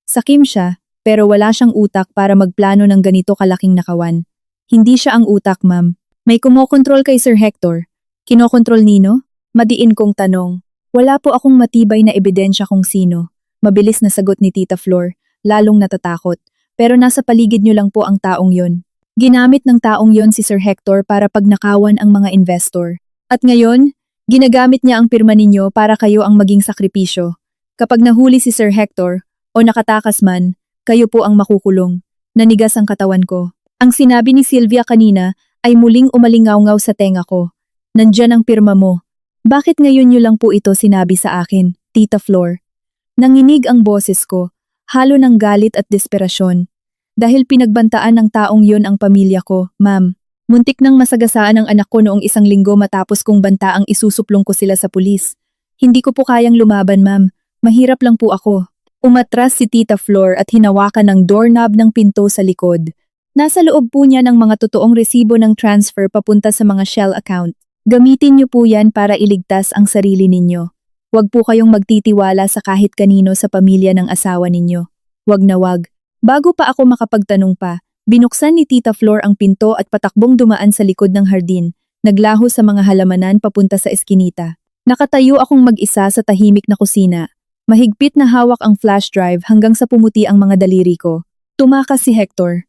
[SPEAKER 1] Sakim siya, pero wala siyang utak para magplano ng ganito kalaking nakawan. Hindi siya ang utak, ma'am. May kumokontrol kay Sir Hector. Kinokontrol nino? Madiin kong tanong. Wala po akong matibay na ebidensya kung sino. Mabilis na sagot ni Tita Flor. Lalong natatakot, pero nasa paligid niyo lang po ang taong yon. Ginamit ng taong yon si Sir Hector para pagnakawan ang mga investor. At ngayon, ginagamit niya ang pirma ninyo para kayo ang maging sakripisyo. Kapag nahuli si Sir Hector, o nakatakas man, kayo po ang makukulong. Nanigas ang katawan ko. Ang sinabi ni Sylvia kanina ay muling umalingaw-ngaw sa tenga ko. Nandyan ang pirma mo. Bakit ngayon niyo lang po ito sinabi sa akin, Tita Flor? Nanginig ang boses ko. Halo ng galit at desperasyon. Dahil pinagbantaan ng taong yon ang pamilya ko, ma'am. Muntik nang masagasaan ang anak ko noong 1 linggo matapos kong banta ang isusuplong ko sila sa pulis. Hindi ko po kayang lumaban, ma'am. Mahirap lang po ako. Umatras si Tita Flor at hinawakan ng doorknob ng pinto sa likod. Nasa loob po niya ng mga totoong resibo ng transfer papunta sa mga Shell account. Gamitin niyo po yan para iligtas ang sarili ninyo. Huwag po kayong magtitiwala sa kahit kanino sa pamilya ng asawa ninyo. Wag na wag. Bago pa ako makapagtanong pa, binuksan ni Tita Flor ang pinto at patakbong dumaan sa likod ng hardin, naglaho sa mga halamanan papunta sa eskinita. Nakatayo akong mag-isa sa tahimik na kusina. Mahigpit na hawak ang flash drive hanggang sa pumuti ang mga daliri ko. Tumakas si Hector.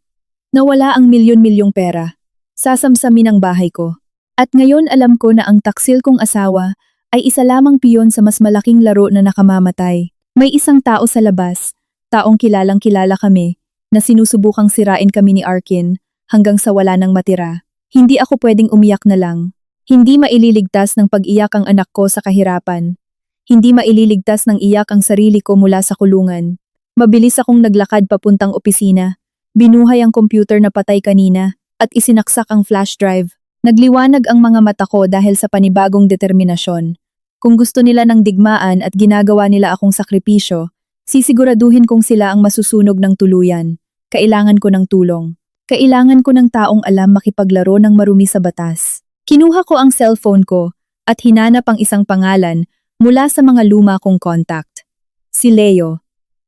[SPEAKER 1] Nawala ang milyon-milyong pera. Sasamsamin ang bahay ko. At ngayon alam ko na ang taksil kong asawa ay isa lamang piyon sa mas malaking laro na nakamamatay. May isang tao sa labas, taong kilalang-kilala kami, na sinusubukang sirain kami ni Arkin hanggang sa wala nang matira. Hindi ako pwedeng umiyak na lang. Hindi maililigtas ng pag-iyak ang anak ko sa kahirapan. Hindi maililigtas ng iyak ang sarili ko mula sa kulungan. Mabilis akong naglakad papuntang opisina. Binuhay ang computer na patay kanina at isinaksak ang flash drive. Nagliwanag ang mga mata ko dahil sa panibagong determinasyon. Kung gusto nila ng digmaan at ginagawa nila akong sakripisyo, sisiguraduhin kong sila ang masusunog ng tuluyan. Kailangan ko ng tulong. Kailangan ko ng taong alam makipaglaro ng marumi sa batas. Kinuha ko ang cellphone ko at hinanap ang isang pangalan mula sa mga luma kong contact. Si Leo,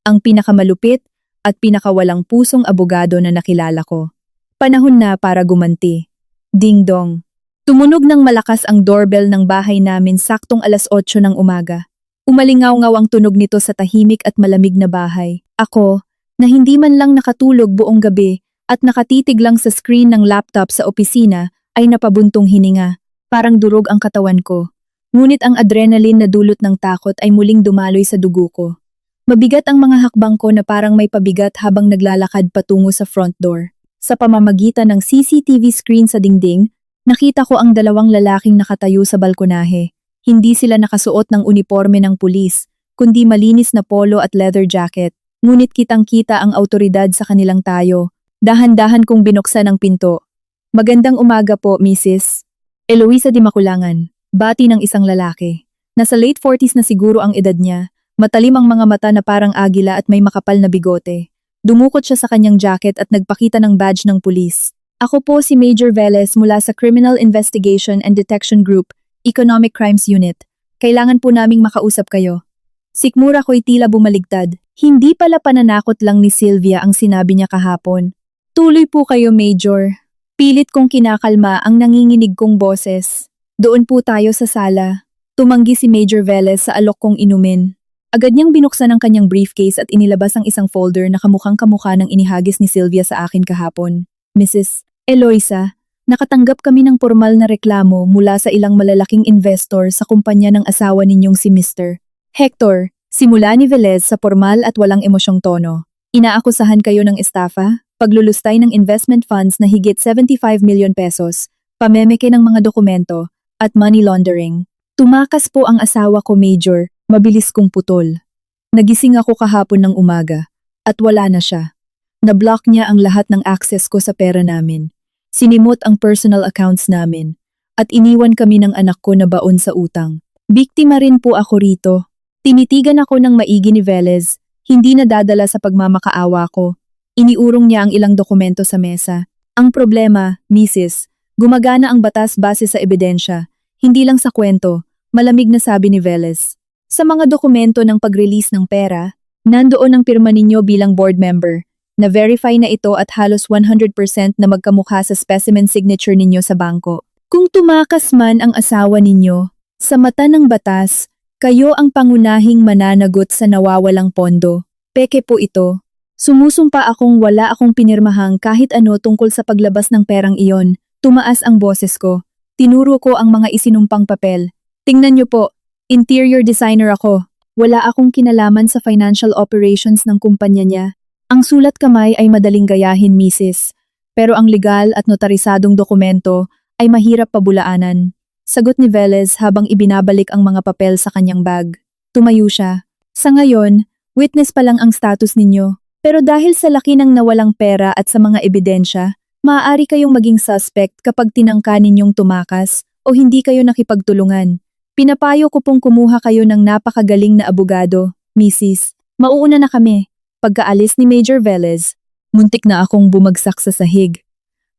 [SPEAKER 1] ang pinakamalupit at pinakawalang pusong abogado na nakilala ko. Panahon na para gumanti. Ding dong. Tumunog ng malakas ang doorbell ng bahay namin saktong 8:00 ng umaga. Umalingaw-ngaw ang tunog nito sa tahimik at malamig na bahay. Ako, na hindi man lang nakatulog buong gabi at nakatitig lang sa screen ng laptop sa opisina, ay napabuntong hininga. Parang durog ang katawan ko. Ngunit ang adrenaline na dulot ng takot ay muling dumaloy sa dugo ko. Mabigat ang mga hakbang ko na parang may pabigat habang naglalakad patungo sa front door. Sa pamamagitan ng CCTV screen sa dingding, nakita ko ang dalawang lalaking nakatayo sa balkonahe. Hindi sila nakasuot ng uniforme ng pulis, kundi malinis na polo at leather jacket. Ngunit kitang-kita ang autoridad sa kanilang tayo. Dahan-dahan kong binuksan ang pinto. Magandang umaga po, Mrs. Eloisa Di Maculangan, bati ng isang lalaki. Nasa late 40s na siguro ang edad niya. Matalim ang mga mata na parang agila at may makapal na bigote. Dumukot siya sa kanyang jacket at nagpakita ng badge ng pulis. Ako po si Major Velez mula sa Criminal Investigation and Detection Group, Economic Crimes Unit. Kailangan po naming makausap kayo. Sikmura ko'y tila bumaligtad. Hindi pala pananakot lang ni Sylvia ang sinabi niya kahapon. Tuloy po kayo, Major. Pilit kong kinakalma ang nanginginig kong boses. Doon po tayo sa sala. Tumanggi si Major Velez sa alok kong inumin. Agad niyang binuksan ang kanyang briefcase at inilabas ang isang folder na kamukhang-kamukha ng inihagis ni Sylvia sa akin kahapon. Mrs. Eloisa, nakatanggap kami ng formal na reklamo mula sa ilang malalaking investor sa kumpanya ng asawa ninyong si Mr. Hector. Simula ni Velez sa formal at walang emosyong tono. Inaakusahan kayo ng estafa, paglulustay ng investment funds na higit 75 milyon pesos, pamemeke ng mga dokumento, at money laundering. Tumakas po ang asawa ko, Major. Mabilis kong putol. Nagising ako kahapon ng umaga at wala na siya. Na-block niya ang lahat ng access ko sa pera namin. Sinimot ang personal accounts namin at iniwan kami ng anak ko na baon sa utang. Biktima rin po ako rito. Tinitigan ako ng maigi ni Velez, hindi nadadala sa pagmamakaawa ko. Iniurong niya ang ilang dokumento sa mesa. Ang problema, Mrs., gumagana ang batas base sa ebidensya, hindi lang sa kwento, malamig na sabi ni Velez. Sa mga dokumento ng pag-release ng pera, nandoon ang pirma ninyo bilang board member. Na-verify na ito at halos 100% na magkamukha sa specimen signature ninyo sa bangko. Kung tumakas man ang asawa ninyo, sa mata ng batas, kayo ang pangunahing mananagot sa nawawalang pondo. Peke po ito. Sumusumpa akong wala akong pinirmahang kahit ano tungkol sa paglabas ng perang iyon. Tumaas ang boses ko. Tinuro ko ang mga isinumpang papel. Tingnan niyo po. Interior designer ako. Wala akong kinalaman sa financial operations ng kumpanya niya. Ang sulat kamay ay madaling gayahin, Mrs. Pero ang legal at notarisadong dokumento ay mahirap pabulaanan. Sagot ni Velez habang ibinabalik ang mga papel sa kanyang bag. Tumayo siya. Sa ngayon, witness pa lang ang status ninyo. Pero dahil sa laki ng nawalang pera at sa mga ebidensya, maaari kayong maging suspect kapag tinangka ninyong tumakas o hindi kayo nakipagtulungan. Pinapayo ko pong kumuha kayo ng napakagaling na abogado, Mrs. Mauuna na kami. Pagkaalis ni Major Velez, muntik na akong bumagsak sa sahig.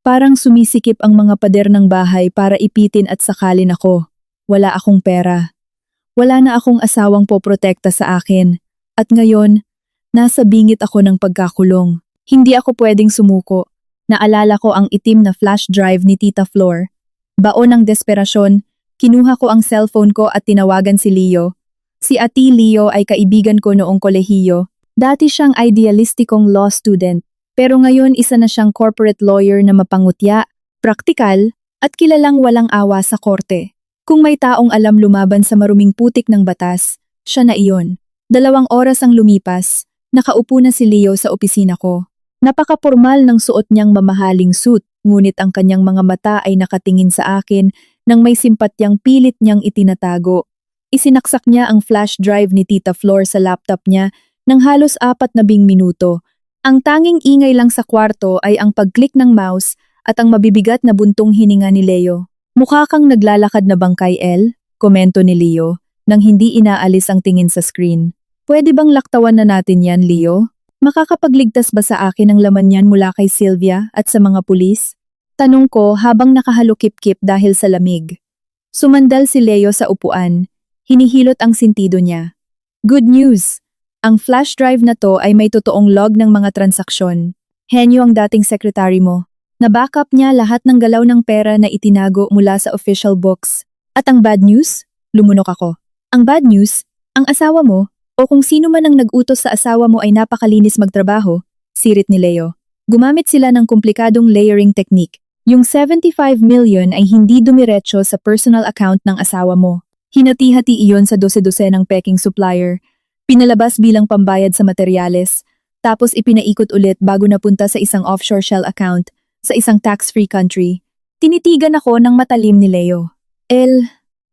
[SPEAKER 1] Parang sumisikip ang mga pader ng bahay para ipitin at sakalin ako. Wala akong pera. Wala na akong asawang poprotekta sa akin. At ngayon, nasa bingit ako ng pagkakulong. Hindi ako pwedeng sumuko. Naalala ko ang itim na flash drive ni Tita Flor. Baon ng desperasyon, kinuha ko ang cellphone ko at tinawagan si Leo. Si Ati Leo ay kaibigan ko noong kolehiyo. Dati siyang idealistikong law student, pero ngayon isa na siyang corporate lawyer na mapangutya, praktikal, at kilalang walang awa sa korte. Kung may taong alam lumaban sa maruming putik ng batas, siya na iyon. 2 oras ang lumipas, nakaupo na si Leo sa opisina ko. Napaka-pormal ng suot niyang mamahaling suit, ngunit ang kanyang mga mata ay nakatingin sa akin nang may simpatyang pilit niyang itinatago. Isinaksak niya ang flash drive ni Tita Flor sa laptop niya ng halos 14 minuto. Ang tanging ingay lang sa kwarto ay ang pag-click ng mouse at ang mabibigat na buntong hininga ni Leo. Mukha kang naglalakad na bangkay, El, komento ni Leo, nang hindi inaalis ang tingin sa screen. Pwede bang laktawan na natin yan, Leo? Makakapagligtas ba sa akin ang laman niyan mula kay Sylvia at sa mga pulis? Tanong ko habang nakahalukip-kip dahil sa lamig. Sumandal si Leo sa upuan. Hinihilot ang sintido niya. Good news! Ang flash drive na to ay may totoong log ng mga transaksyon. Henyo ang dating sekretary mo. Na-backup niya lahat ng galaw ng pera na itinago mula sa official books. At ang bad news? Lumunok ako. Ang bad news? Ang asawa mo, o kung sino man ang nag-utos sa asawa mo ay napakalinis magtrabaho, sirit ni Leo. Gumamit sila ng komplikadong layering technique. Yung 75 million ay hindi dumiretso sa personal account ng asawa mo. Hinati-hati iyon sa 12 ng peking supplier, pinalabas bilang pambayad sa materyales, tapos ipinaikot ulit bago napunta sa isang offshore shell account sa isang tax-free country. Tinitigan ako ng matalim ni Leo.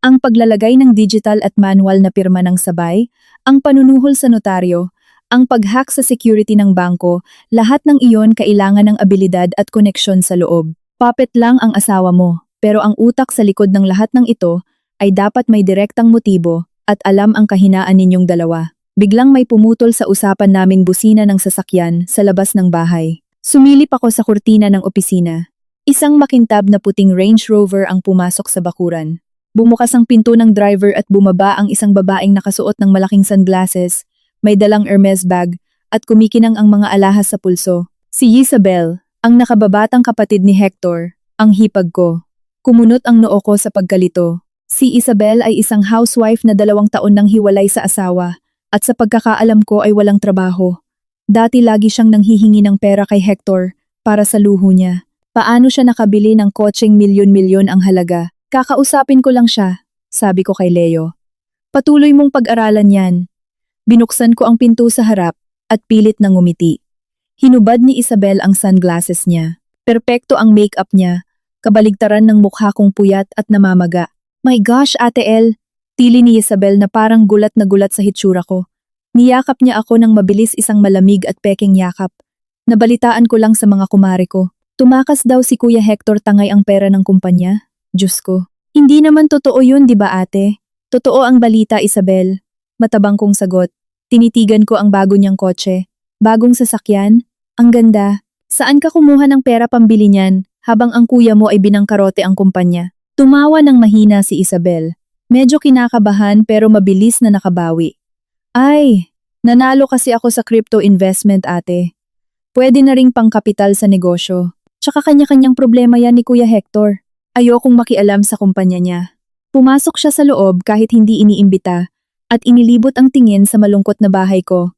[SPEAKER 1] Ang paglalagay ng digital at manual na pirma ng sabay, ang panunuhol sa notaryo, ang pag-hack sa security ng bangko, lahat ng iyon kailangan ng abilidad at koneksyon sa loob. Puppet lang ang asawa mo, pero ang utak sa likod ng lahat ng ito ay dapat may direktang motibo at alam ang kahinaan ninyong dalawa. Biglang may pumutol sa usapan naming busina ng sasakyan sa labas ng bahay. Sumilip ako sa kurtina ng opisina. Isang makintab na puting Range Rover ang pumasok sa bakuran. Bumukas ang pinto ng driver at bumaba ang isang babaeng nakasuot ng malaking sunglasses, may dalang Hermes bag, at kumikinang ang mga alahas sa pulso. Si Isabel, ang nakababatang kapatid ni Hector, ang hipag ko. Kumunot ang noo ko sa pagkalito. Si Isabel ay isang housewife na 2 taon nang hiwalay sa asawa at sa pagkakaalam ko ay walang trabaho. Dati lagi siyang nanghihingi ng pera kay Hector para sa luho niya. Paano siya nakabili ng kotseng milyon-milyon ang halaga? Kakausapin ko lang siya, sabi ko kay Leo. Patuloy mong pag-aralan yan. Binuksan ko ang pinto sa harap at pilit nang ngumiti. Hinubad ni Isabel ang sunglasses niya. Perpekto ang makeup niya, kabaligtaran ng mukha kong puyat at namamaga. My gosh, Ate El! Tili ni Isabel na parang gulat na gulat sa hitsura ko. Niyakap niya ako ng mabilis isang malamig at peking yakap. Nabalitaan ko lang sa mga kumare ko. Tumakas daw si Kuya Hector tangay ang pera ng kumpanya. Diyos ko. Hindi naman totoo yun, di ba ate? Totoo ang balita, Isabel. Matabang kong sagot. Tinitigan ko ang bago niyang kotse. Bagong sasakyan? Ang ganda. Saan ka kumuha ng pera pambili niyan habang ang kuya mo ay binangkarote ang kumpanya? Tumawa ng mahina si Isabel. Medyo kinakabahan pero mabilis na nakabawi. Ay, nanalo kasi ako sa crypto investment ate. Pwede na ring pangkapital sa negosyo. Tsaka kanya-kanyang problema yan ni Kuya Hector. Ayokong makialam sa kumpanya niya. Pumasok siya sa loob kahit hindi iniimbita at inilibot ang tingin sa malungkot na bahay ko.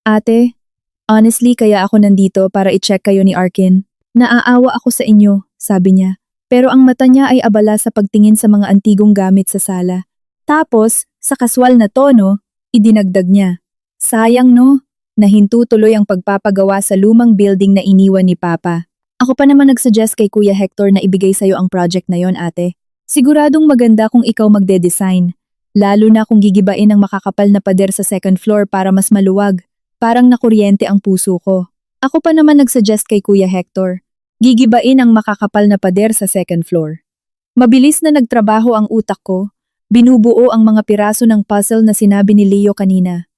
[SPEAKER 1] Ate, honestly kaya ako nandito para i-check kayo ni Arkin. Naaawa ako sa inyo, sabi niya. Pero ang mata niya ay abala sa pagtingin sa mga antigong gamit sa sala. Tapos, sa kaswal na tono, idinagdag niya. Sayang no, nahinto tuloy ang pagpapagawa sa lumang building na iniwan ni Papa. Ako pa naman nagsuggest kay Kuya Hector na ibigay sa'yo ang project na yon ate. Siguradong maganda kung ikaw magde-design. Lalo na kung gigibain ang makakapal na pader sa second floor para mas maluwag. Parang nakuryente ang puso ko. Ako pa naman nagsuggest kay Kuya Hector. Gigibain ang makakapal na pader sa second floor. Mabilis na nagtrabaho ang utak ko. Binubuo ang mga piraso ng puzzle na sinabi ni Leo kanina.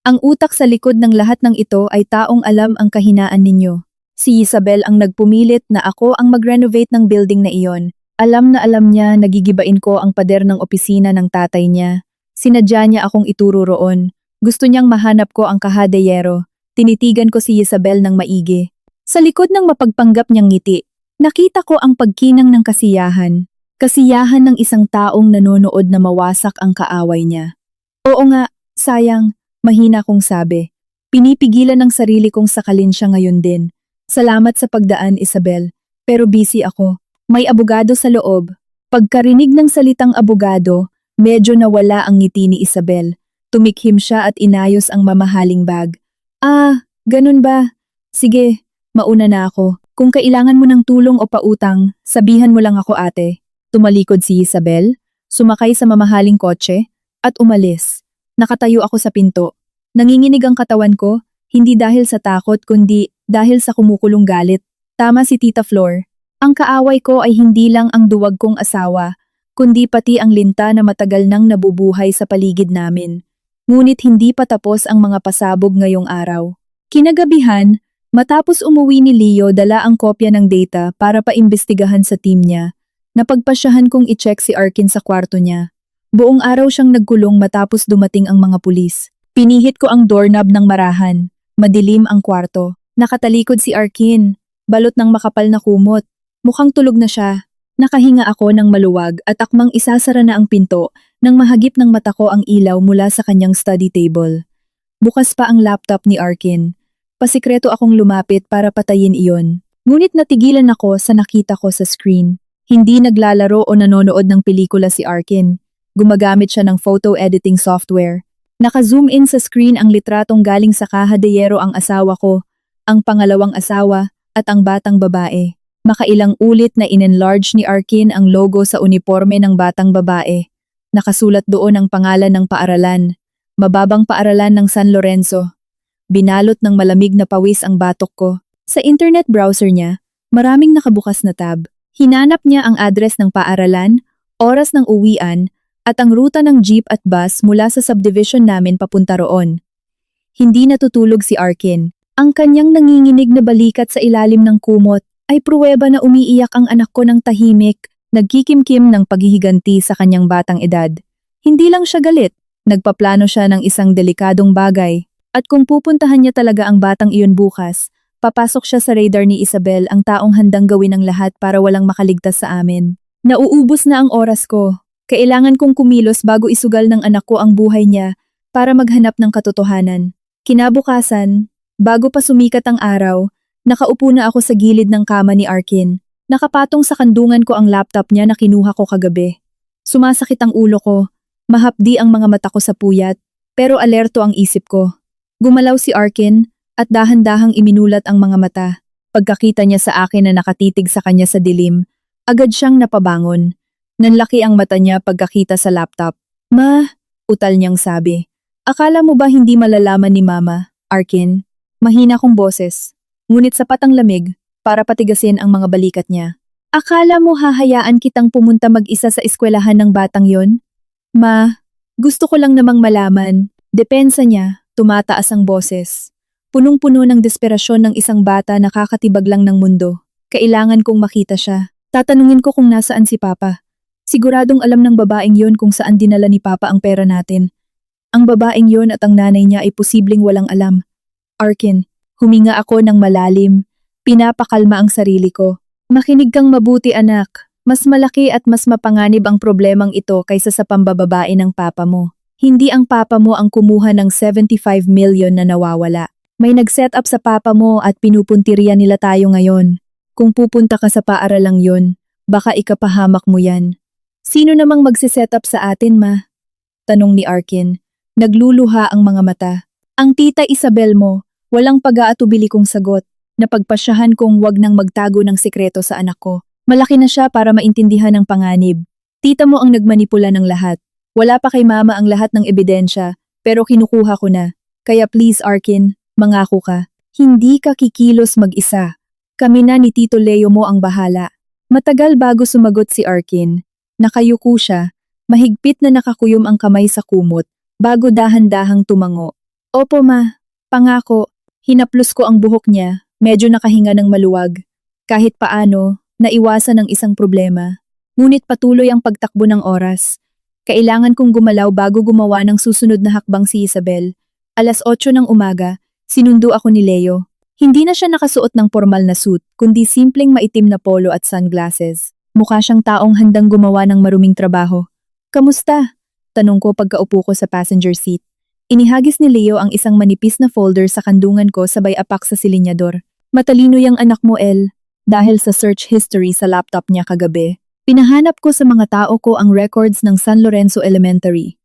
[SPEAKER 1] Ang utak sa likod ng lahat ng ito ay taong alam ang kahinaan ninyo. Si Isabel ang nagpumilit na ako ang mag-renovate ng building na iyon. Alam na alam niya nagigibain ko ang pader ng opisina ng tatay niya. Sinadya niya akong ituro roon. Gusto niyang mahanap ko ang kahadeyero. Tinitigan ko si Isabel ng maigi. Sa likod ng mapagpanggap niyang ngiti, nakita ko ang pagkinang ng kasiyahan. Kasiyahan ng isang taong nanonood na mawasak ang kaaway niya. Oo nga, sayang. Mahina kong sabi. Pinipigilan ng sarili kong sakalin siya ngayon din. Salamat sa pagdaan, Isabel. Pero busy ako. May abogado sa loob. Pagkarinig ng salitang abogado, medyo nawala ang ngiti ni Isabel. Tumikhim siya at inayos ang mamahaling bag. Ah, ganun ba? Sige, mauna na ako. Kung kailangan mo ng tulong o pautang, sabihan mo lang ako ate. Tumalikod si Isabel, sumakay sa mamahaling kotse, at umalis. Nakatayo ako sa pinto. Nanginginig ang katawan ko, hindi dahil sa takot kundi dahil sa kumukulong galit. Tama si Tita Flor. Ang kaaway ko ay hindi lang ang duwag kong asawa, kundi pati ang linta na matagal nang nabubuhay sa paligid namin. Ngunit hindi pa tapos ang mga pasabog ngayong araw. Kinagabihan, matapos umuwi ni Leo dala ang kopya ng data para paimbestigahan sa team niya, napagpasyahan kong i-check si Arkin sa kwarto niya. Buong araw siyang nagkulong matapos dumating ang mga pulis. Pinihit ko ang doorknob ng marahan. Madilim ang kwarto. Nakatalikod si Arkin, balot ng makapal na kumot. Mukhang tulog na siya. Nakahinga ako ng maluwag at akmang isasara na ang pinto nang mahagip ng mata ko ang ilaw mula sa kanyang study table. Bukas pa ang laptop ni Arkin. Pasikreto akong lumapit para patayin iyon. Ngunit natigilan ako sa nakita ko sa screen. Hindi naglalaro o nanonood ng pelikula si Arkin. Gumagamit siya ng photo editing software. Naka-zoom in sa screen ang litratong galing sa kahadeyero ang asawa ko, ang pangalawang asawa, at ang batang babae. Makailang ulit na in-enlarge ni Arkin ang logo sa uniforme ng batang babae. Nakasulat doon ang pangalan ng paaralan, Mababang Paaralan ng San Lorenzo. Binalot ng malamig na pawis ang batok ko. Sa internet browser niya, maraming nakabukas na tab. Hinanap niya ang address ng paaralan, oras ng uwian, at ang ruta ng jeep at bus mula sa subdivision namin papunta roon. Hindi natutulog si Arkin. Ang kanyang nanginginig na balikat sa ilalim ng kumot ay pruweba na umiiyak ang anak ko ng tahimik, nagkikimkim ng paghihiganti sa kanyang batang edad. Hindi lang siya galit, nagpaplano siya ng isang delikadong bagay. At kung pupuntahan niya talaga ang batang iyon bukas, papasok siya sa radar ni Isabel ang taong handang gawin ang lahat para walang makaligtas sa amin. Nauubos na ang oras ko. Kailangan kong kumilos bago isugal ng anak ko ang buhay niya para maghanap ng katotohanan. Kinabukasan, bago pa sumikat ang araw, nakaupo na ako sa gilid ng kama ni Arkin. Nakapatong sa kandungan ko ang laptop niya na kinuha ko kagabi. Sumasakit ang ulo ko, mahapdi ang mga mata ko sa puyat, pero alerto ang isip ko. Gumalaw si Arkin at dahan-dahang iminulat ang mga mata. Pagkakita niya sa akin na nakatitig sa kanya sa dilim, agad siyang napabangon. Nanlaki ang mata niya pagkakita sa laptop. Ma, utal niyang sabi. Akala mo ba hindi malalaman ni Mama, Arkin? Mahina kong boses. Ngunit sapat ang lamig para patigasin ang mga balikat niya. Akala mo hahayaan kitang pumunta mag-isa sa eskwelahan ng batang yon? Ma, gusto ko lang namang malaman. Depensa niya, tumataas ang boses. Punong-puno ng desperasyon ng isang bata na kakatibag lang ng mundo. Kailangan kong makita siya. Tatanungin ko kung nasaan si Papa. Siguradong alam ng babaeng yon kung saan dinala ni Papa ang pera natin. Ang babaeng yon at ang nanay niya ay posibleng walang alam. Arkin, huminga ako ng malalim. Pinapakalma ang sarili ko. Makinig kang mabuti anak. Mas malaki at mas mapanganib ang problemang ito kaysa sa pambababae ng papa mo. Hindi ang papa mo ang kumuha ng 75 million na nawawala. May nag-set up sa papa mo at pinupuntirya nila tayo ngayon. Kung pupunta ka sa paaralang yon, baka ikapahamak mo yan. Sino namang magsiset up sa atin, Ma? Tanong ni Arkin. Nagluluha ang mga mata. Ang tita Isabel mo, walang pag-aatubili kong sagot. Napagpasyahan kong wag nang magtago ng sikreto sa anak ko. Malaki na siya para maintindihan ang panganib. Tita mo ang nagmanipula ng lahat. Wala pa kay Mama ang lahat ng ebidensya, pero kinukuha ko na. Kaya please Arkin, mangako ka. Hindi ka kikilos mag-isa. Kami na ni Tito Leo mo ang bahala. Matagal bago sumagot si Arkin. Nakayuko siya, mahigpit na nakakuyom ang kamay sa kumot, bago dahan-dahang tumango. Opo ma, pangako, hinaplos ko ang buhok niya, medyo nakahinga ng maluwag. Kahit paano, naiwasan ang isang problema. Ngunit patuloy ang pagtakbo ng oras. Kailangan kong gumalaw bago gumawa ng susunod na hakbang si Isabel. 8:00 ng umaga, sinundo ako ni Leo. Hindi na siya nakasuot ng formal na suit, kundi simpleng maitim na polo at sunglasses. Mukha siyang taong handang gumawa ng maruming trabaho. Kamusta? Tanong ko pagkaupo ko sa passenger seat. Inihagis ni Leo ang isang manipis na folder sa kandungan ko sabay apak sa silinyador. Matalino yang anak mo, El. Dahil sa search history sa laptop niya kagabi, pinahanap ko sa mga tao ko ang records ng San Lorenzo Elementary.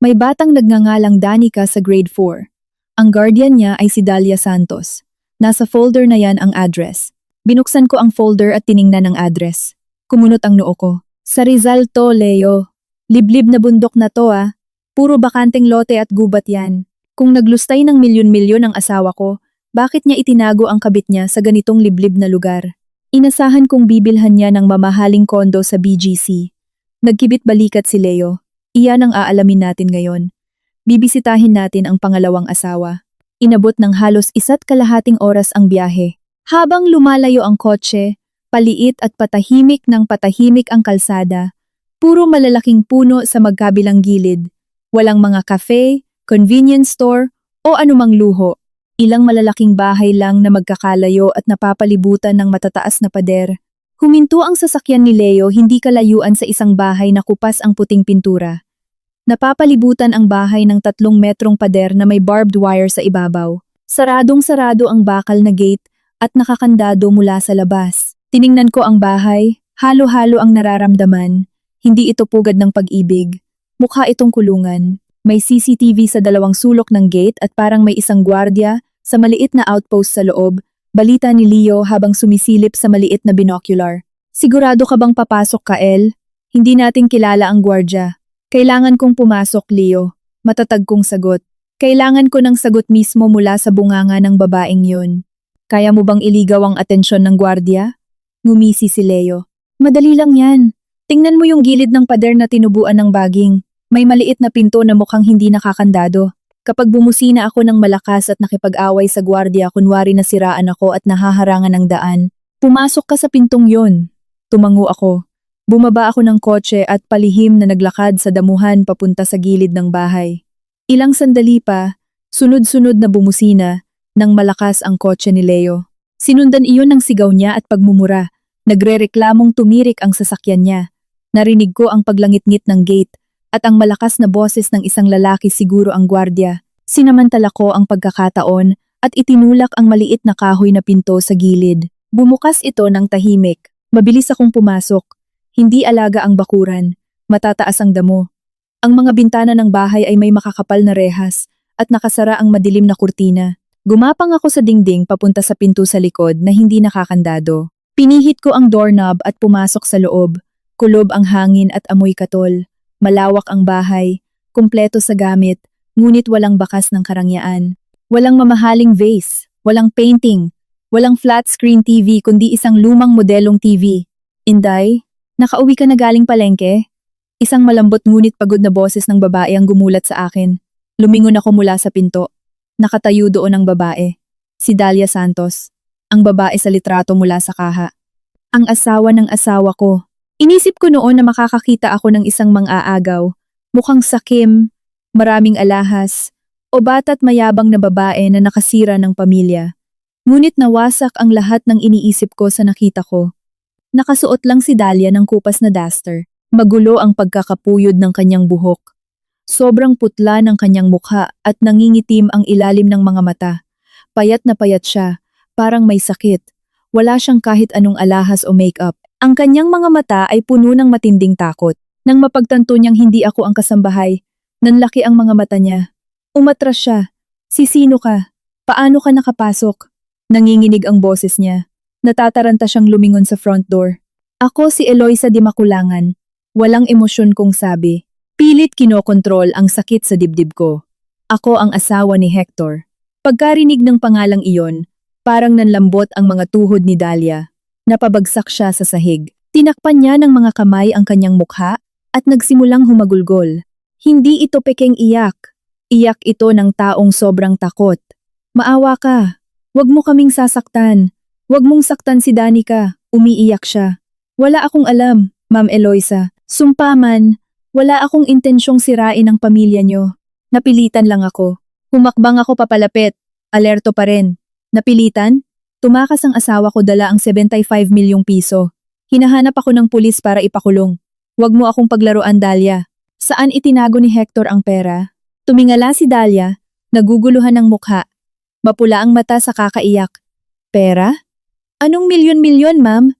[SPEAKER 1] May batang nagngangalang Danica sa grade 4. Ang guardian niya ay si Dalia Santos. Nasa folder na yan ang address. Binuksan ko ang folder at tiningnan ang address. Kumunot ang noo ko. Sa Rizal to, Leo. Liblib na bundok na to ah. Puro bakanteng lote at gubat yan. Kung naglustay ng milyon-milyon ang asawa ko, bakit niya itinago ang kabit niya sa ganitong liblib na lugar? Inasahan kong bibilhan niya ng mamahaling kondo sa BGC. Nagkibit balikat si Leo. Iyan ang aalamin natin ngayon. Bibisitahin natin ang pangalawang asawa. Inabot ng halos 1.5 oras ang biyahe. Habang lumalayo ang kotse, paliit at patahimik ng patahimik ang kalsada. Puro malalaking puno sa magkabilang gilid. Walang mga cafe, convenience store, o anumang luho. Ilang malalaking bahay lang na magkakalayo at napapalibutan ng matataas na pader. Huminto ang sasakyan ni Leo hindi kalayuan sa isang bahay na kupas ang puting pintura. Napapalibutan ang bahay ng 3 metrong pader na may barbed wire sa ibabaw. Saradong-sarado ang bakal na gate at nakakandado mula sa labas. Tiningnan ko ang bahay, halo-halo ang nararamdaman. Hindi ito pugad ng pag-ibig. Mukha itong kulungan. May CCTV sa 2 sulok ng gate at parang may isang gwardiya sa maliit na outpost sa loob. Balita ni Leo habang sumisilip sa maliit na binocular. Sigurado ka bang papasok ka, El? Hindi natin kilala ang gwardya. Kailangan kong pumasok, Leo. Matatag kong sagot. Kailangan ko ng sagot mismo mula sa bunganga ng babaeng yun. Kaya mo bang iligaw ang atensyon ng gwardya? Ngumisi si Leo. Madali lang yan. Tingnan mo yung gilid ng pader na tinubuan ng baging. May maliit na pinto na mukhang hindi nakakandado. Kapag bumusina ako ng malakas at nakipag-away sa gwardiya kunwari nasiraan ako at nahaharangan ng daan, pumasok ka sa pintong yon. Tumango ako. Bumaba ako ng kotse at palihim na naglakad sa damuhan papunta sa gilid ng bahay. Ilang sandali pa, sunod-sunod na bumusina, nang malakas ang kotse ni Leo. Sinundan iyon ng sigaw niya at pagmumura. Nagrereklamong tumirik ang sasakyan niya. Narinig ko ang paglangit-ngit ng gate at ang malakas na boses ng isang lalaki, siguro ang gwardya. Sinamantala ko ang pagkakataon at itinulak ang maliit na kahoy na pinto sa gilid. Bumukas ito ng tahimik. Mabilis akong pumasok. Hindi alaga ang bakuran. Matataas ang damo. Ang mga bintana ng bahay ay may makakapal na rehas at nakasara ang madilim na kurtina. Gumapang ako sa dingding papunta sa pinto sa likod na hindi nakakandado. Pinihit ko ang doorknob at pumasok sa loob. Kulob ang hangin at amoy katol. Malawak ang bahay, kumpleto sa gamit, ngunit walang bakas ng karangyaan. Walang mamahaling vase, walang painting, walang flat screen TV kundi isang lumang modelong TV. Inday, nakauwi ka na galing palengke? Isang malambot ngunit pagod na boses ng babae ang gumulat sa akin. Lumingon ako mula sa pinto. Nakatayo doon ang babae. Si Dalia Santos. Ang babae sa litrato mula sa kaha. Ang asawa ng asawa ko. Inisip ko noon na makakakita ako ng isang mang-aagaw, mukhang sakim, maraming alahas, o bata't mayabang na babae na nakasira ng pamilya. Ngunit nawasak ang lahat ng iniisip ko sa nakita ko. Nakasuot lang si Dalia ng kupas na duster. Magulo ang pagkakapuyod ng kanyang buhok. Sobrang putla ng kanyang mukha at nangingitim ang ilalim ng mga mata. Payat na payat siya, parang may sakit. Wala siyang kahit anong alahas o makeup. Ang kanyang mga mata ay puno ng matinding takot. Nang mapagtanto niyang hindi ako ang kasambahay, nanlaki ang mga mata niya. Umatras siya. Sino ka? Paano ka nakapasok? Nanginginig ang boses niya. Natataranta siyang lumingon sa front door. Ako si Eloisa Di Makulangan. Walang emosyon kong sabi. Pilit kinokontrol ang sakit sa dibdib ko. Ako ang asawa ni Hector. Pagkarinig ng pangalang iyon, parang nanlambot ang mga tuhod ni Dalia. Napabagsak siya sa sahig. Tinakpan niya ng mga kamay ang kanyang mukha at nagsimulang humagulgol. Hindi ito pekeng iyak. Iyak ito ng taong sobrang takot. Maawa ka. Huwag mo kaming sasaktan. Huwag mong saktan si Danica. Umiiyak siya. Wala akong alam, Ma'am Eloisa. Sumpa man, wala akong intensyong sirain ang pamilya nyo. Napilitan lang ako. Humakbang ako papalapit. Alerto pa rin. Napilitan? Tumakas ang asawa ko, dala ang 75 milyong piso. Hinahanap ako ng pulis para ipakulong. Huwag mo akong paglaruan, Dahlia. Saan itinago ni Hector ang pera? Tumingala si Dahlia, naguguluhan ng mukha. Mapula ang mata sa kakaiyak. Pera? Anong milyon-milyon, ma'am?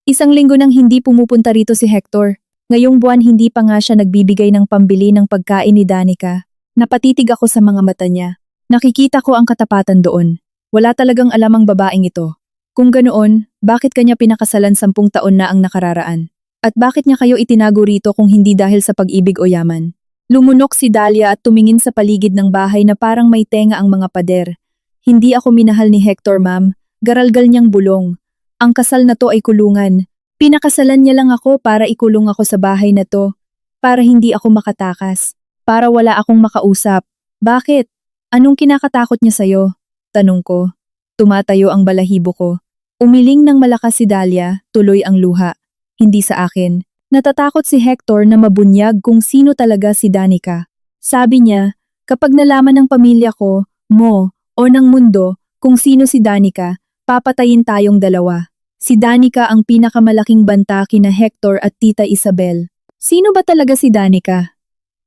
[SPEAKER 1] Isang linggo nang hindi pumupunta rito si Hector. Ngayong buwan hindi pa nga siya nagbibigay ng pambili ng pagkain ni Danica. Napatitig ako sa mga mata niya. Nakikita ko ang katapatan doon. Wala talagang alam ang babaeng ito. Kung ganoon, bakit kanya pinakasalan 10 taon na ang nakararaan? At bakit niya kayo itinago rito kung hindi dahil sa pag-ibig o yaman? Lumunok si Dahlia at tumingin sa paligid ng bahay na parang may tenga ang mga pader. Hindi ako minahal ni Hector, ma'am. Garalgal niyang bulong. Ang kasal na to ay kulungan. Pinakasalan niya lang ako para ikulong ako sa bahay na to. Para hindi ako makatakas. Para wala akong makausap. Bakit? Anong kinakatakot niya sa'yo? Tanong ko. Tumatayo ang balahibo ko. Umiling ng malakas si Dahlia, tuloy ang luha. Hindi sa akin. Natatakot si Hector na mabunyag kung sino talaga si Danica. Sabi niya, kapag nalaman ng pamilya ko, mo, o ng mundo, kung sino si Danica, papatayin tayong dalawa. Si Danica ang pinakamalaking banta kina Hector at Tita Isabel. Sino ba talaga si Danica?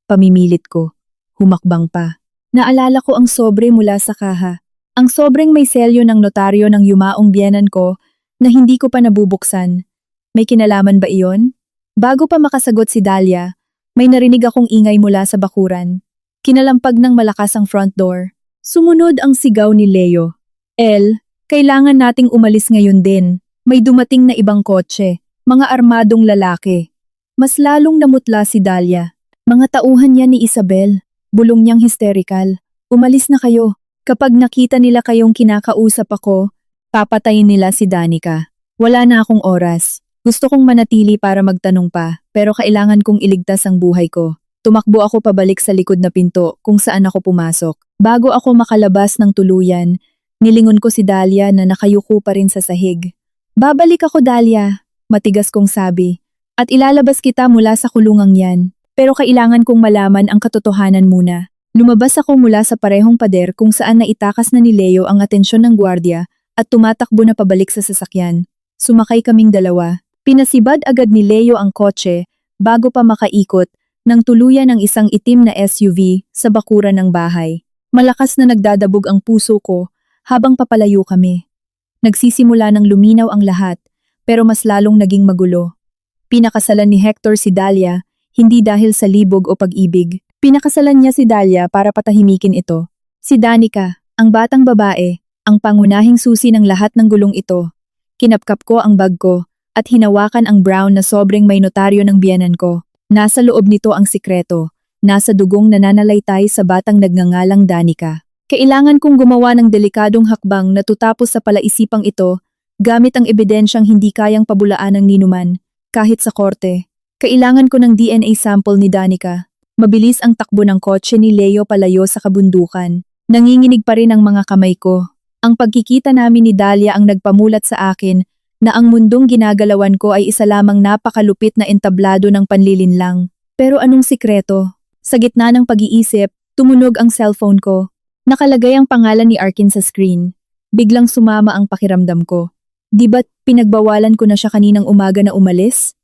[SPEAKER 1] Pamimilit ko. Humakbang pa. Naalala ko ang sobre mula sa kaha. Ang sobreng may selyo ng notaryo ng yumaong biyenan ko na hindi ko pa nabubuksan. May kinalaman ba iyon? Bago pa makasagot si Dahlia, may narinig akong ingay mula sa bakuran. Kinalampag ng malakas ang front door. Sumunod ang sigaw ni Leo. El, kailangan nating umalis ngayon din. May dumating na ibang kotse, mga armadong lalaki. Mas lalong namutla si Dahlia. Mga tauhan niya ni Isabel. Bulong niyang hysterical. Umalis na kayo. Kapag nakita nila kayong kinakausap ako, papatayin nila si Danica. Wala na akong oras. Gusto kong manatili para magtanong pa, pero kailangan kong iligtas ang buhay ko. Tumakbo ako pabalik sa likod na pinto kung saan ako pumasok. Bago ako makalabas ng tuluyan, nilingon ko si Dahlia na nakayuko pa rin sa sahig. Babalik ako, Dahlia, matigas kong sabi. At ilalabas kita mula sa kulungang yan. Pero kailangan kong malaman ang katotohanan muna. Lumabas ako mula sa parehong pader kung saan naitakas na ni Leo ang atensyon ng gwardiya at tumatakbo na pabalik sa sasakyan. Sumakay kaming dalawa. Pinasibad agad ni Leo ang kotse bago pa makaikot nang tuluyan ang isang itim na SUV sa bakuran ng bahay. Malakas na nagdadabog ang puso ko habang papalayo kami. Nagsisimula ng luminaw ang lahat pero mas lalong naging magulo. Pinakasalan ni Hector si Dahlia hindi dahil sa libog o pag-ibig. Pinakasalan niya si Dahlia para patahimikin ito. Si Danica, ang batang babae, ang pangunahing susi ng lahat ng gulong ito. Kinapkap ko ang bag ko at hinawakan ang brown na sobreng may notaryo ng biyenan ko. Nasa loob nito ang sikreto, nasa dugong nananalaytay sa batang nagngangalang Danica. Kailangan kong gumawa ng delikadong hakbang na tutapos sa palaisipang ito, gamit ang ebidensyang hindi kayang pabulaan ng ninuman, kahit sa korte. Kailangan ko ng DNA sample ni Danica. Mabilis ang takbo ng kotse ni Leo palayo sa kabundukan. Nanginginig pa rin ang mga kamay ko. Ang pagkikita namin ni Dahlia ang nagpamulat sa akin na ang mundong ginagalawan ko ay isa lamang napakalupit na entablado ng panlilinlang. Pero anong sikreto? Sa gitna ng pag-iisip, tumunog ang cellphone ko. Nakalagay ang pangalan ni Arkin sa screen. Biglang sumama ang pakiramdam ko. Di ba't pinagbawalan ko na siya kaninang umaga na umalis?